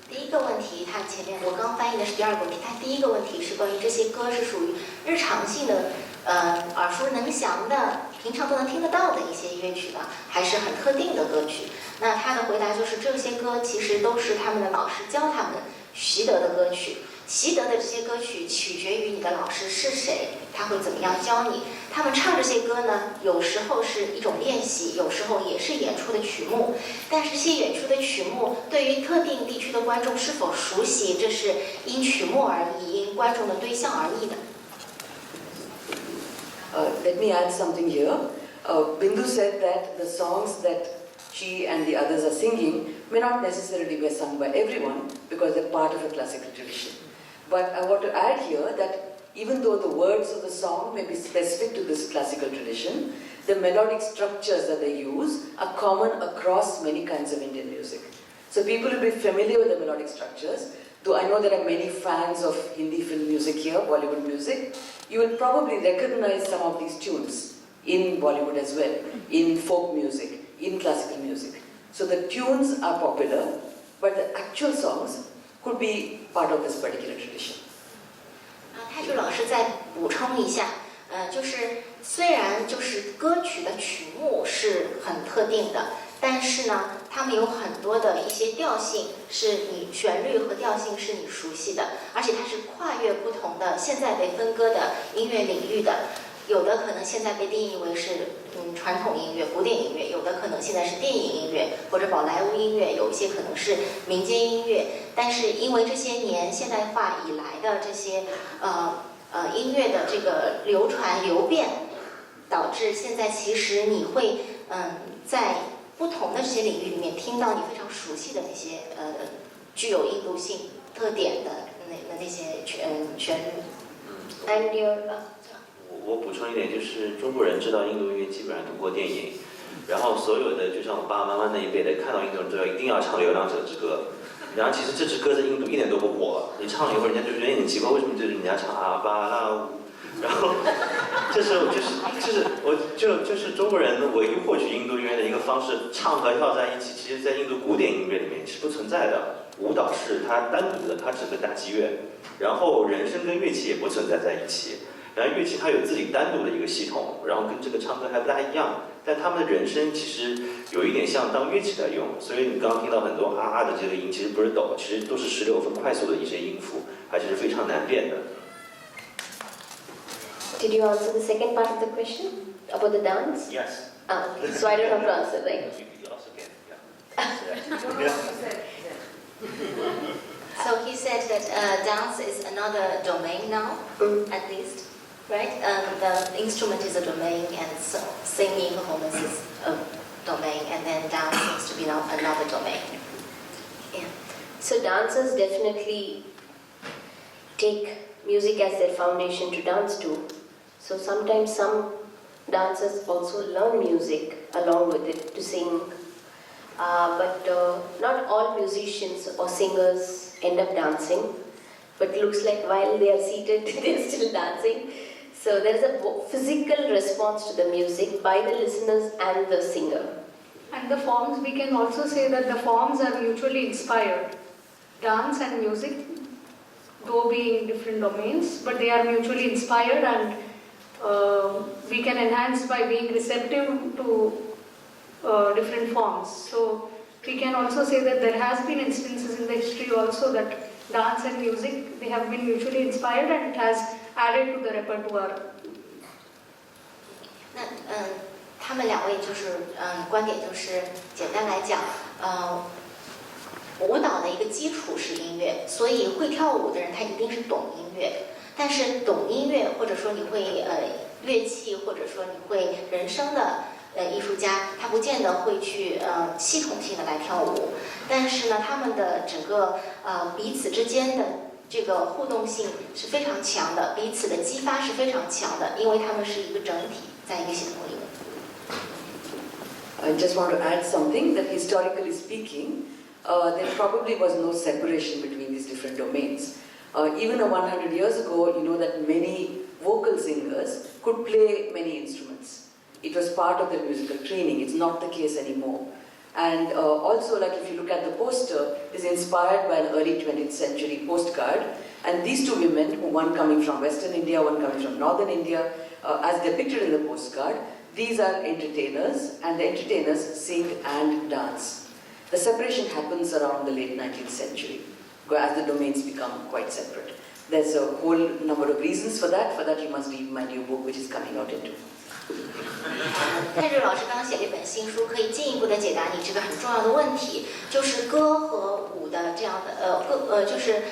第一个问题，他前面我刚翻译的是第2个问题，他第一个问题是关于这些歌是属于日常性的，耳熟能详的，平常都能听得到的一些乐曲呢，还是很特定的歌曲？那他的回答就是这些歌其实都是他们的老师教他们习得的歌曲。习得的这些歌曲取决于你的老师是谁，他会怎么样教你。他们唱这些歌呢，有时候是一种练习，有时候也是演出的曲目。但是这些演出的曲目对于特定地区的观众是否熟悉，这是因曲目而异，因观众的对象而异的。Let me add something here. Bindhu said that the songs that she and the others are singing may not necessarily be sung by everyone because they're part of a classical tradition. But I want to add here that even though the words of the song may be specific to this classical tradition, the melodic structures that they use are common across many kinds of Indian music. So people will be familiar with the melodic structures, though I know there are many fans of Hindi film music here, Bollywood music. You will probably recognize some of these tunes in Bollywood as well, in folk music, in classical music. So the tunes are popular, but the actual songs could be part of this particular tradition. 泰柱老师再补充一下，就是虽然就是歌曲的曲目是很特定的，但是呢，他们有很多的一些调性是你旋律和调性是你熟悉的，而且它是跨越不同的现在被分割的音乐领域的。有的可能现在被定义为是传统音乐、古典音乐，有的可能现在是电影音乐或者宝莱坞音乐，有一些可能是民间音乐。但是因为这些年现代化以来的这些音乐的这个流传流变，导致现在其实你会在不同的这些领域里面听到你非常熟悉的那些具有印度性特点的那些旋律。And your 我补充一点，就是中国人知道印度音乐基本上通过电影，然后所有的就像我爸爸妈妈那一辈的，看到印度人都要一定要唱《流浪者之歌》，然后其实这支歌在印度一点都不火，你唱了以后人家就觉得很奇怪，为什么就是人家唱阿巴拉乌，然后就是中国人唯一获取印度音乐的一个方式，唱和跳在一起，其实在印度古典音乐里面是不存在的，舞蹈是它单独的，它只跟打击乐，然后人声跟乐器也不存在在一起。然后乐器它有自己单独的一个系统，然后跟这个唱歌还不大一样，但他们的人声其实有一点像当乐器在用，所以你刚刚听到很多啊啊的这个音，其实不是抖，其实都是16分快速的一些音符，而且是非常难辨的。Did you answer the second part of the question about the dance? Yes. So I don't have to answer, right? You also can, yeah. dance is another domain now, at least, right? The instrument is a domain, and so singing performance is a domain, and then dance seems to be now another domain. Yeah. So dancers definitely take music as their foundation to dance to. So sometimes some dancers also learn music along with it to sing. But not all musicians or singers end up dancing. But looks like while they are seated, they're still dancing. So there is a physical response to the music by the listeners and the singer. And the forms, we can also say that the forms are mutually inspired. Dance and music, though being different domains, but they are mutually inspired, and we can enhance by being receptive to different forms. So we can also say that there has been instances in the history also that dance and music, they have been mutually inspired, and it has added to the repertoire. 那他们两位就是观点就是简单来讲，舞蹈的一个基础是音乐，所以会跳舞的人他一定是懂音乐。但是懂音乐或者说你会乐器或者说你会人声的艺术家，他不见得会去系统性的来跳舞。但是呢，他们的整个彼此之间的这个互动性是非常强的，彼此的激发是非常强的，因为他们是一个整体，在一个系统里。I just want to add something that historically speaking, there probably was no separation between these different domains. Even 100 years ago, you know that many vocal singers could play many instruments. It was part of their musical training. It's not the case anymore. And also, like if you look at the poster, it's inspired by an early 20th century postcard. And these two women, one coming from Western India, one coming from Northern India, as depicted in the postcard, these are entertainers, and the entertainers sing and dance. The separation happens around the late 19th century, as the domains become quite separate. There's a whole number of reasons for that. For that, you must read my new book, which is coming out in June. 泰瑞老师刚刚写了一本新书，可以进一步的解答你这个很重要的问题，就是歌和舞的这样的就是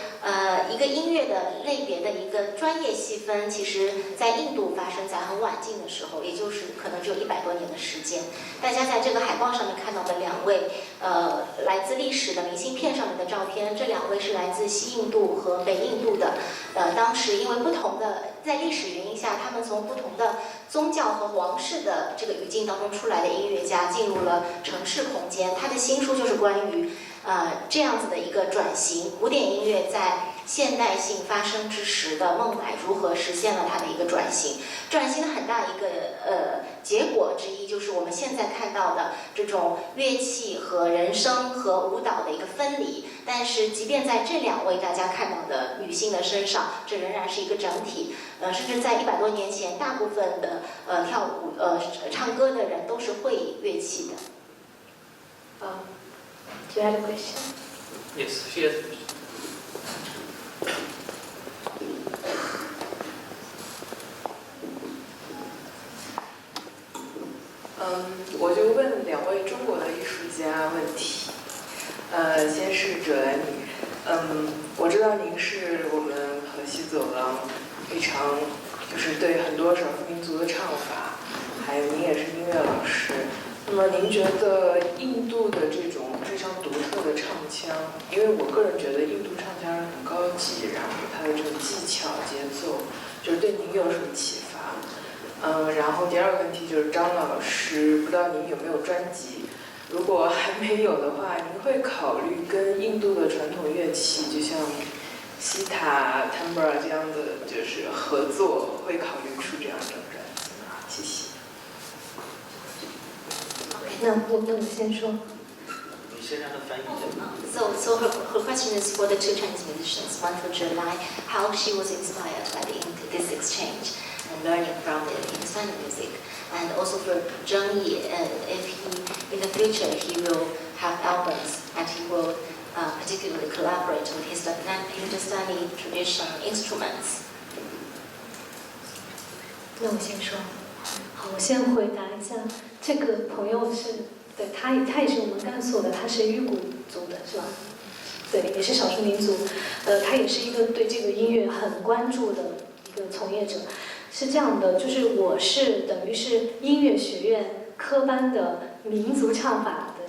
一个音乐的类别的一个专业细分，其实在印度发生在很晚近的时候，也就是可能只有100多年的时间。大家在这个海报上面看到的两位来自历史的明信片上面的照片，这两位是来自西印度和北印度的，当时因为不同的在历史原因下，他们从不同的宗教和皇室的这个语境当中出来的音乐家进入了城市空间。他的新书就是关于这样子的一个转型，古典音乐在现代性发生之时的孟买如何实现了它的一个转型。转型的很大一个结果之一就是我们现在看到的这种乐器和人声和舞蹈的一个分离。但是即便在这两位大家看到的女性的身上，这仍然是一个整体。甚至在100多年前，大部分的跳舞唱歌的人都是会乐器的。Do you have a question? Yes, she has a question. 我就问两位中国的艺术家问题。先是者来你，我知道您是我们河西走廊非常就是对很多少数民族的唱法，还有您也是音乐老师。那么您觉得印度的这种非常独特的唱腔，因为我个人觉得印度唱腔很高级，然后它的这种技巧、节奏，就是对您有什么启发？然后第二个问题就是张老师，不知道您有没有专辑？如果还没有的话，您会考虑跟印度的传统乐器，就像西塔、tambura 这样的就是合作，会考虑出这样的专辑吗？谢谢。那我先说。你先让他翻译一下。So her question is for the two Chinese musicians, one for Zhelai, how she was inspired by this exchange and learning from the Hindustani music, and also for Zheng Yi, if he in the future he will have albums and he will particularly collaborate with Hindustani traditional instruments. 那我先说。好，我先回答一下，这个朋友是，对他也是我们甘肃的，他是玉谷族的，是吧？对，也是少数民族，他也是一个对这个音乐很关注的一个从业者。是这样的，就是我是等于是音乐学院科班的民族唱法的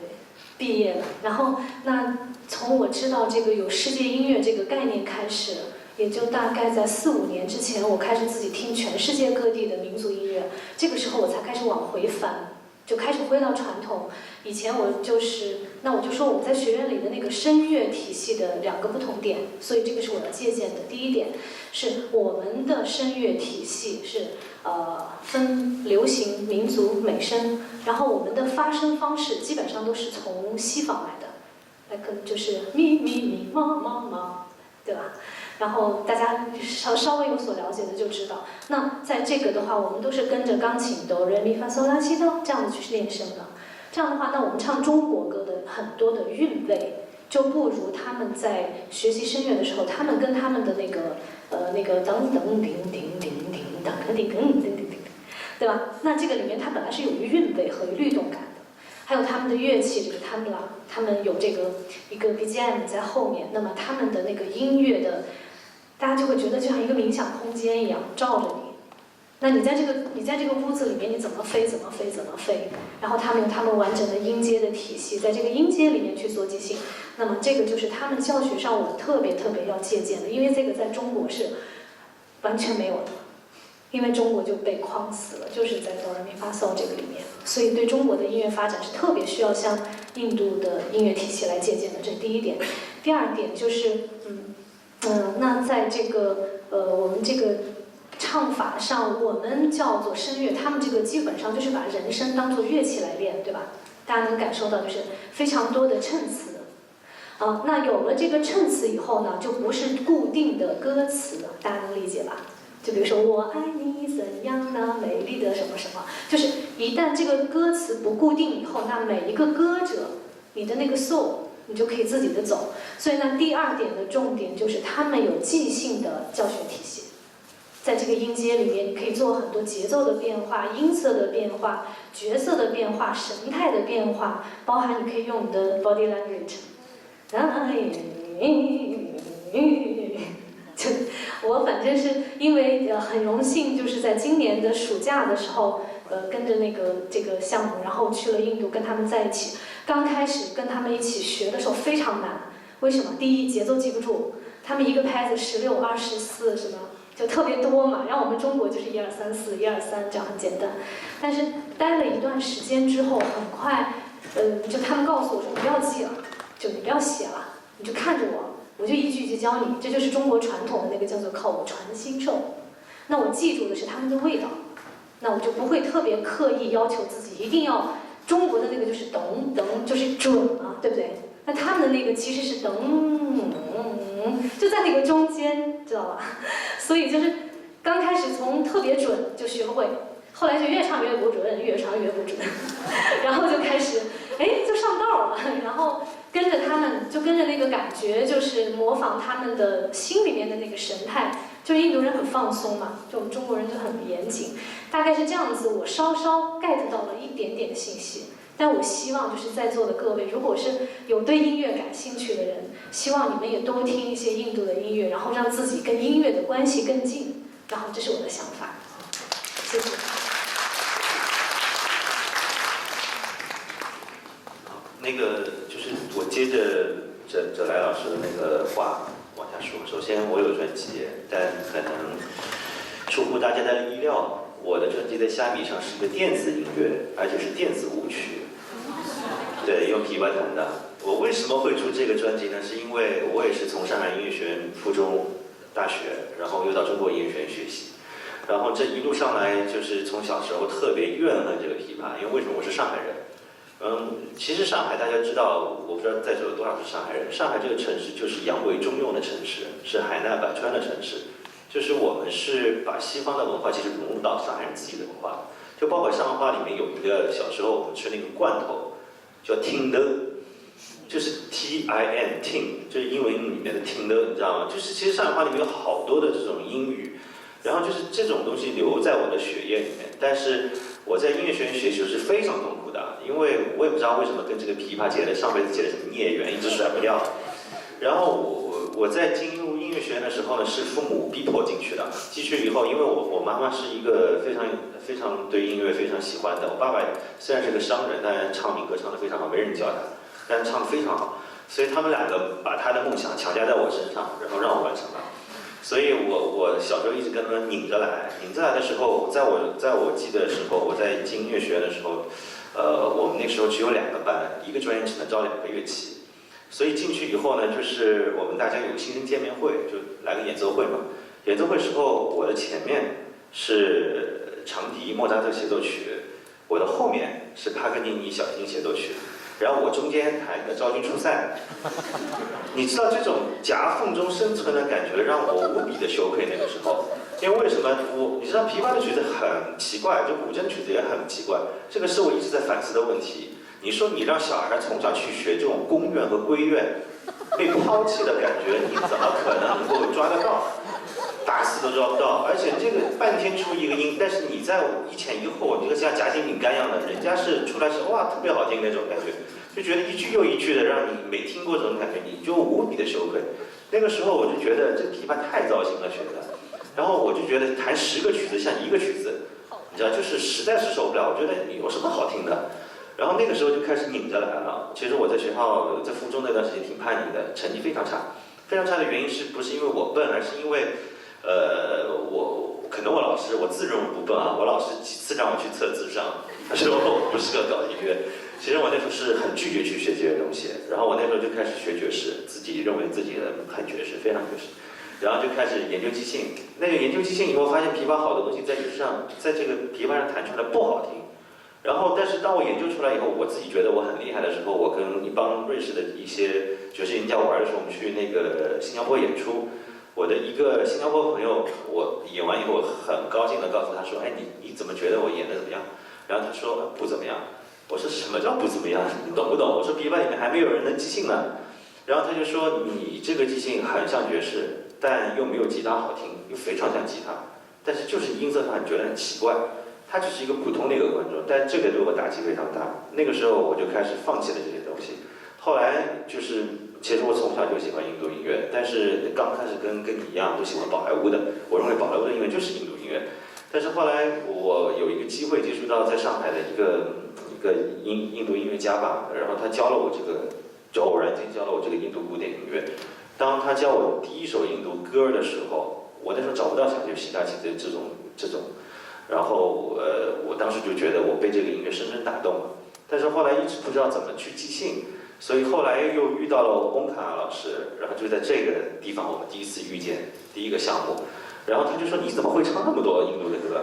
毕业的，然后那从我知道这个有世界音乐这个概念开始，也就大概在4、5年之前，我开始自己听全世界各地的民族音乐，这个时候我才开始往回翻，就开始回到传统。以前我就说我们在学院里的那个声乐体系的2个不同点，所以这个是我要借鉴的。第一点是我们的声乐体系是分流行、民族、美声，然后我们的发声方式基本上都是从西方来的，可能就是咪咪咪妈妈妈，对吧？然后大家稍微有所了解的就知道，那在这个的话，我们都是跟着钢琴哆来咪发嗦拉西哆这样子去练声的。这样的话，那我们唱中国歌的很多的韵味，就不如他们在学习声乐的时候，他们跟他们的那个噔噔叮叮叮叮噔叮叮叮叮叮，对吧？那这个里面它本来是有韵味和律动感的，还有他们的乐器这个他们有这个一个 BGM 在后面，那么他们的那个音乐的，大家就会觉得就像一个冥想空间一样照着你。那你在这个屋子里面，你怎么飞？然后他们有他们完整的音阶的体系，在这个音阶里面去做即兴。那么这个就是他们教学上我特别要借鉴的，因为这个在中国是完全没有的，因为中国就被框死了，就是在哆来咪发嗦这个里面。所以对中国的音乐发展是特别需要向印度的音乐体系来借鉴的，这是第一点。第二点就是那在这个我们这个唱法上，我们叫做声乐，他们这个基本上就是把人声当作乐器来练，对吧？大家能感受到就是非常多的衬词。那有了这个衬词以后呢，就不是固定的歌词了，大家能理解吧？就比如说我爱你怎样那美丽的什么什么，就是一旦这个歌词不固定以后，那每一个歌者，你的那个 soul， 你就可以自己的走。所以呢，第二点的重点就是他们有即兴的教学体系。在这个音阶里面，你可以做很多节奏的变化、音色的变化、角色的变化、神态的变化，包含你可以用你的 body language。就我反正是因为很荣幸，就是在今年的暑假的时候，跟着这个项目，然后去了印度，跟他们在一起。刚开始跟他们一起学的时候非常难，为什么？第一，节奏记不住，他们一个拍子16、24什么。就特别多嘛，然后我们中国就是1、2、3、4、1、2、3这样很简单，但是待了一段时间之后，很快，就他们告诉我说，你不要记了，就你不要写了，你就看着我就一句一句教你，这就是中国传统的那个叫做口传心授。那我记住的是他们的味道，那我就不会特别刻意要求自己一定要中国的那个就是噔噔就是准嘛，对不对？那他们的那个其实是噔。就在那个中间，知道吧？所以就是刚开始从特别准就学会，后来就越唱越不准，越唱越不准，然后就开始就上道了，然后跟着他们，就跟着那个感觉，就是模仿他们的心里面的那个神态。就是印度人很放松嘛，就我们中国人就很严谨，大概是这样子。我稍稍 get 到了一点点信息。但我希望就是在座的各位，如果是有对音乐感兴趣的人，希望你们也多听一些印度的音乐，然后让自己跟音乐的关系更近。然后这是我的想法，谢谢。那个就是我接着哲来老师的那个话往下说。首先，我有专辑，但可能出乎大家的意料，我的专辑在虾米上是一个电子音乐，而且是电子舞曲。对，用琵琶弹的。我为什么会出这个专辑呢？是因为我也是从上海音乐学院附中、大学，然后又到中国音乐学院学习，然后这一路上来就是从小时候特别怨恨这个琵琶，因为为什么我是上海人？其实上海大家知道，我不知道在座有多少是上海人。上海这个城市就是洋为中用的城市，是海纳百川的城市，就是我们是把西方的文化其实融入到上海人自己的文化，就包括上海话里面有一个小时候我们吃那个罐头。叫听的，就是 T-I-N 听，就是英文里面的听的，你知道吗？就是其实上海话里面有好多的这种英语，然后就是这种东西留在我的血液里面。但是我在音乐学院学习是非常痛苦的，因为我也不知道为什么跟这个琵琶结了上辈子结了什么孽缘，一直甩不掉。然后我在进入音乐学院的时候呢，是父母逼迫进去的。进去以后，因为我妈妈是一个非常对音乐非常喜欢的。我爸爸虽然是个商人，但唱民歌唱得非常好，没人教他，但是唱得非常好。所以他们两个把他的梦想强加在我身上，然后让我完成了。所以我小时候一直跟他们拧着来的时候，在我记得的时候，我在进音乐学院的时候，我们那时候只有2个班，一个专业只能招2个乐器。所以进去以后呢，就是我们大家有个新生见面会，就来个演奏会嘛。演奏会时候，我的前面是长笛莫扎特协奏曲，我的后面是帕格尼尼小提琴协奏曲，然后我中间弹一个昭君出塞。你知道这种夹缝中生存的感觉让我无比的羞愧。那个时候，因为为什么你知道琵琶的曲子很奇怪，就古筝曲子也很奇怪，这个是我一直在反思的问题。你说你让小孩从小去学这种宫乐和闺乐，被抛弃的感觉，你怎么可能够抓得到？打死都抓不到。而且这个半天出一个音，但是你在一前一后，这个像夹心饼干一样的，人家是出来是哇特别好听那种感觉，就觉得一句又一句的让你没听过这种感觉，你就无比的羞愧。那个时候我就觉得这琵琶太糟心了学的，然后我就觉得弹10个曲子像1个曲子，你知道，就是实在是受不了。我觉得你有什么好听的？然后那个时候就开始拧着来了。其实我在学校在附中那段时间挺叛逆的，成绩非常差。非常差的原因是不是因为我笨，而是因为可能我老师我自认为不笨啊，我老师几次让我去测智商，他说我不适合搞音乐。其实我那时候是很拒绝去学这些东西，然后我那时候就开始学爵士，自己认为自己很爵士，非常爵士。然后就开始研究即兴。那个研究即兴以后，发现琵琶好多东西在这个琵琶上弹出来不好听。然后，但是当我研究出来以后，我自己觉得我很厉害的时候，我跟一帮瑞士的一些爵士音乐家玩的时候，我们去那个新加坡演出。我的一个新加坡朋友，我演完以后很高兴地告诉他说：“哎，你怎么觉得我演得怎么样？”然后他说：“不怎么样。”我说：“什么叫不怎么样？你懂不懂？”我说：“琵琶里面还没有人能即兴呢。”然后他就说：“你这个即兴很像爵士，但又没有吉他好听，又非常像吉他，但是就是音色上你觉得很奇怪。”他只是一个普通的一个观众，但这个对我打击非常大。那个时候我就开始放弃了这些东西。后来就是，其实我从小就喜欢印度音乐，但是刚开始跟你一样都喜欢宝莱坞的。我认为宝莱坞的音乐就是印度音乐。但是后来我有一个机会接触到在上海的一个印度音乐家吧，然后他教了我就偶然间教了我这个印度古典音乐。当他教我第一首印度歌的时候，我那时候找不到想学西大琴的这种。然后我当时就觉得我被这个音乐深深打动了，但是后来一直不知道怎么去即兴，所以后来又遇到了翁卡老师，然后就在这个地方我们第一次遇见，第一个项目，然后他就说：“你怎么会唱那么多印度的歌？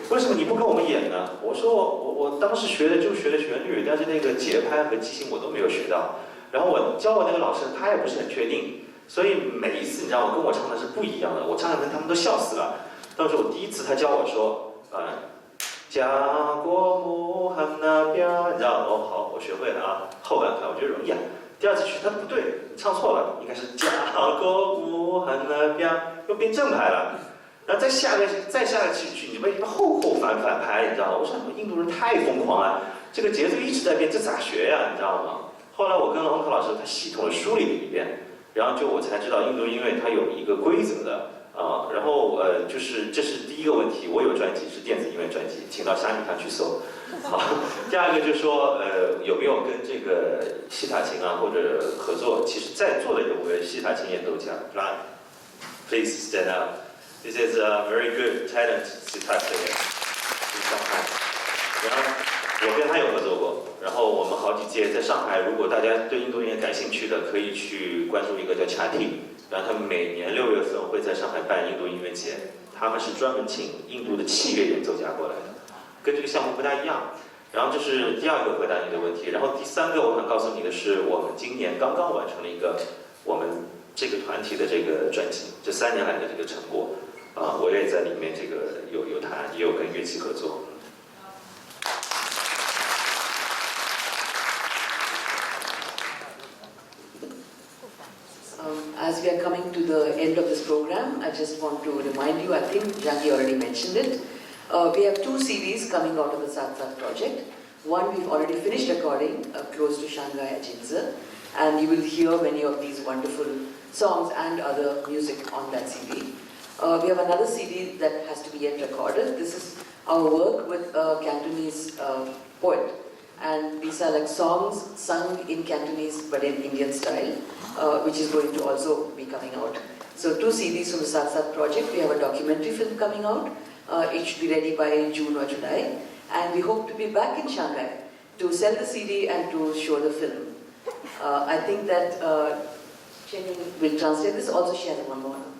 为什么你不跟我们演呢？”我说我当时学的就学的旋律，但是那个节拍和即兴我都没有学到。然后我教我那个老师他也不是很确定，所以每一次你知道吗，跟我唱的是不一样的，我唱的他们都笑死了。当时我第一次他教我说。加国木汉那边，你知道哦，好，我学会了啊。后半段我觉得容易啊。第二次去他不对，你唱错了，应该是加国木汉那边，又变正拍了。然后再下个去，你们后反拍，你知道吗？我说印度人太疯狂了，这个节奏一直在变，这咋学呀？你知道吗？后来我跟翁克老师他系统的梳理了一遍，然后我才知道印度音乐它有一个规则的。然后就是这是第一个问题，我有专辑是电子音乐专辑，请到虾米上去搜。好，第二个就是说有没有跟这个西塔琴啊或者合作？其实在座的有位西塔琴演奏家 ，Please stand up. This is a very good talent sitar player in Shanghai. 然后我跟他有合作过，然后我们好几届在上海，如果大家对印度音乐感兴趣的，可以去关注一个叫 Chati。然后他们每年6月份会在上海办印度音乐节，他们是专门请印度的器乐演奏家过来的，跟这个项目不大一样。然后这是第二个回答你的问题。然后第三个我想告诉你的是，我们今年刚刚完成了一个我们这个团体的这个专辑，这3年来的这个成果我也在里面这个有弹，也有跟乐器合作。As we are coming to the end of this program, I just want to remind you, I think Jackie already mentioned it, we have 2 CDs coming out of the SAATH-SAATH project. One we've already finished recording close to Shanghai at Jinze, and you will hear many of these wonderful songs and other music on that CD. We have another CD that has to be yet recorded. This is our work with a Cantonese poet, and these are like songs sung in Cantonese but in Indian style, which is going to also be coming out. So 2 CDs from the SAATH-SAATH project. We have a documentary film coming out. It should be ready by June or July, and we hope to be back in Shanghai to sell the CD and to show the film. I think that Jenny will translate this. Also, she has one more announcement.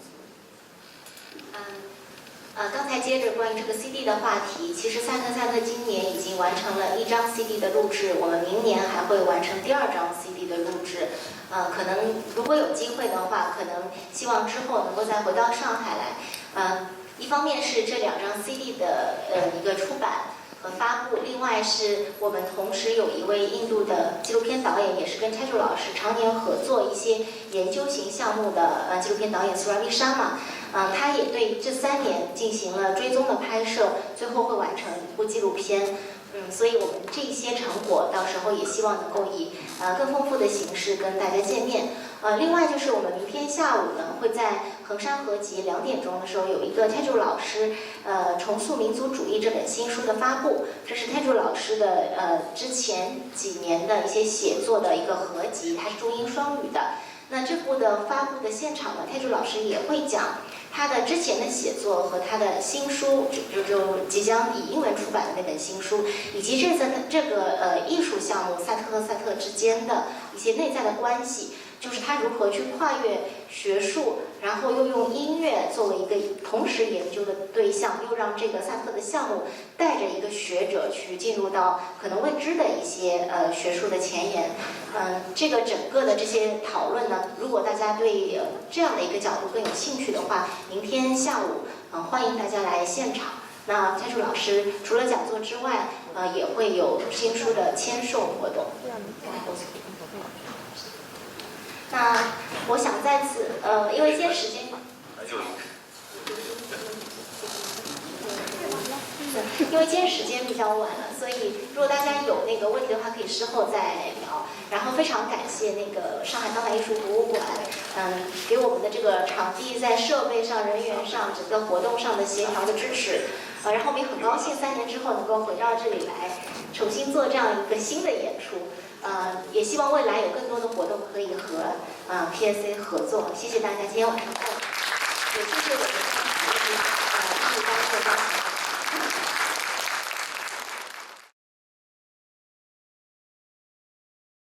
刚才接着关于这个 CD 的话题，其实萨特今年已经完成了1张 CD 的录制，我们明年还会完成第2张 CD 的录制。可能如果有机会的话，可能希望之后能够再回到上海来。一方面是这2张 CD 的一个出版和发布，另外是我们同时有一位印度的纪录片导演，也是跟 Tejaswini 老师常年合作一些研究型项目的纪录片导演 Narayanaswamy。他也对这3年进行了追踪的拍摄，最后会完成一部纪录片。所以我们这些成果到时候也希望能够以更丰富的形式跟大家见面。另外就是我们明天下午呢，会在衡山合集2点钟的时候有一个 Tejaswini 老师重塑民族主义这本新书的发布，这是 Tejaswini 老师的之前几年的一些写作的一个合集，它是中英双语的。那这部的发布的现场呢，Tejaswini 老师也会讲他的之前的写作和他的新书，就即将以英文出版的那本新书，以及这个艺术项目萨特和萨特之间的一些内在的关系，就是他如何去跨越学术，然后又用音乐作为一个同时研究的对象，又让这个萨特的项目带着一个学者去进入到可能未知的一些学术的前沿。这个整个的这些讨论呢，如果大家对这样的一个角度更有兴趣的话，明天下午欢迎大家来现场。那Tejaswini老师除了讲座之外，也会有新书的签售活动。那我想在此因为今天时间。因为今天时间比较晚了，所以如果大家有那个问题的话，可以事后再聊。然后非常感谢那个上海当代艺术博物馆，给我们的这个场地在设备上、人员上、整个活动上的协调的支持。然后我们也很高兴3年之后能够回到这里来，重新做这样一个新的演出。也希望未来有更多的活动可以和PSA 合作。谢谢大家今天晚上过来，也谢谢我们艺术单位的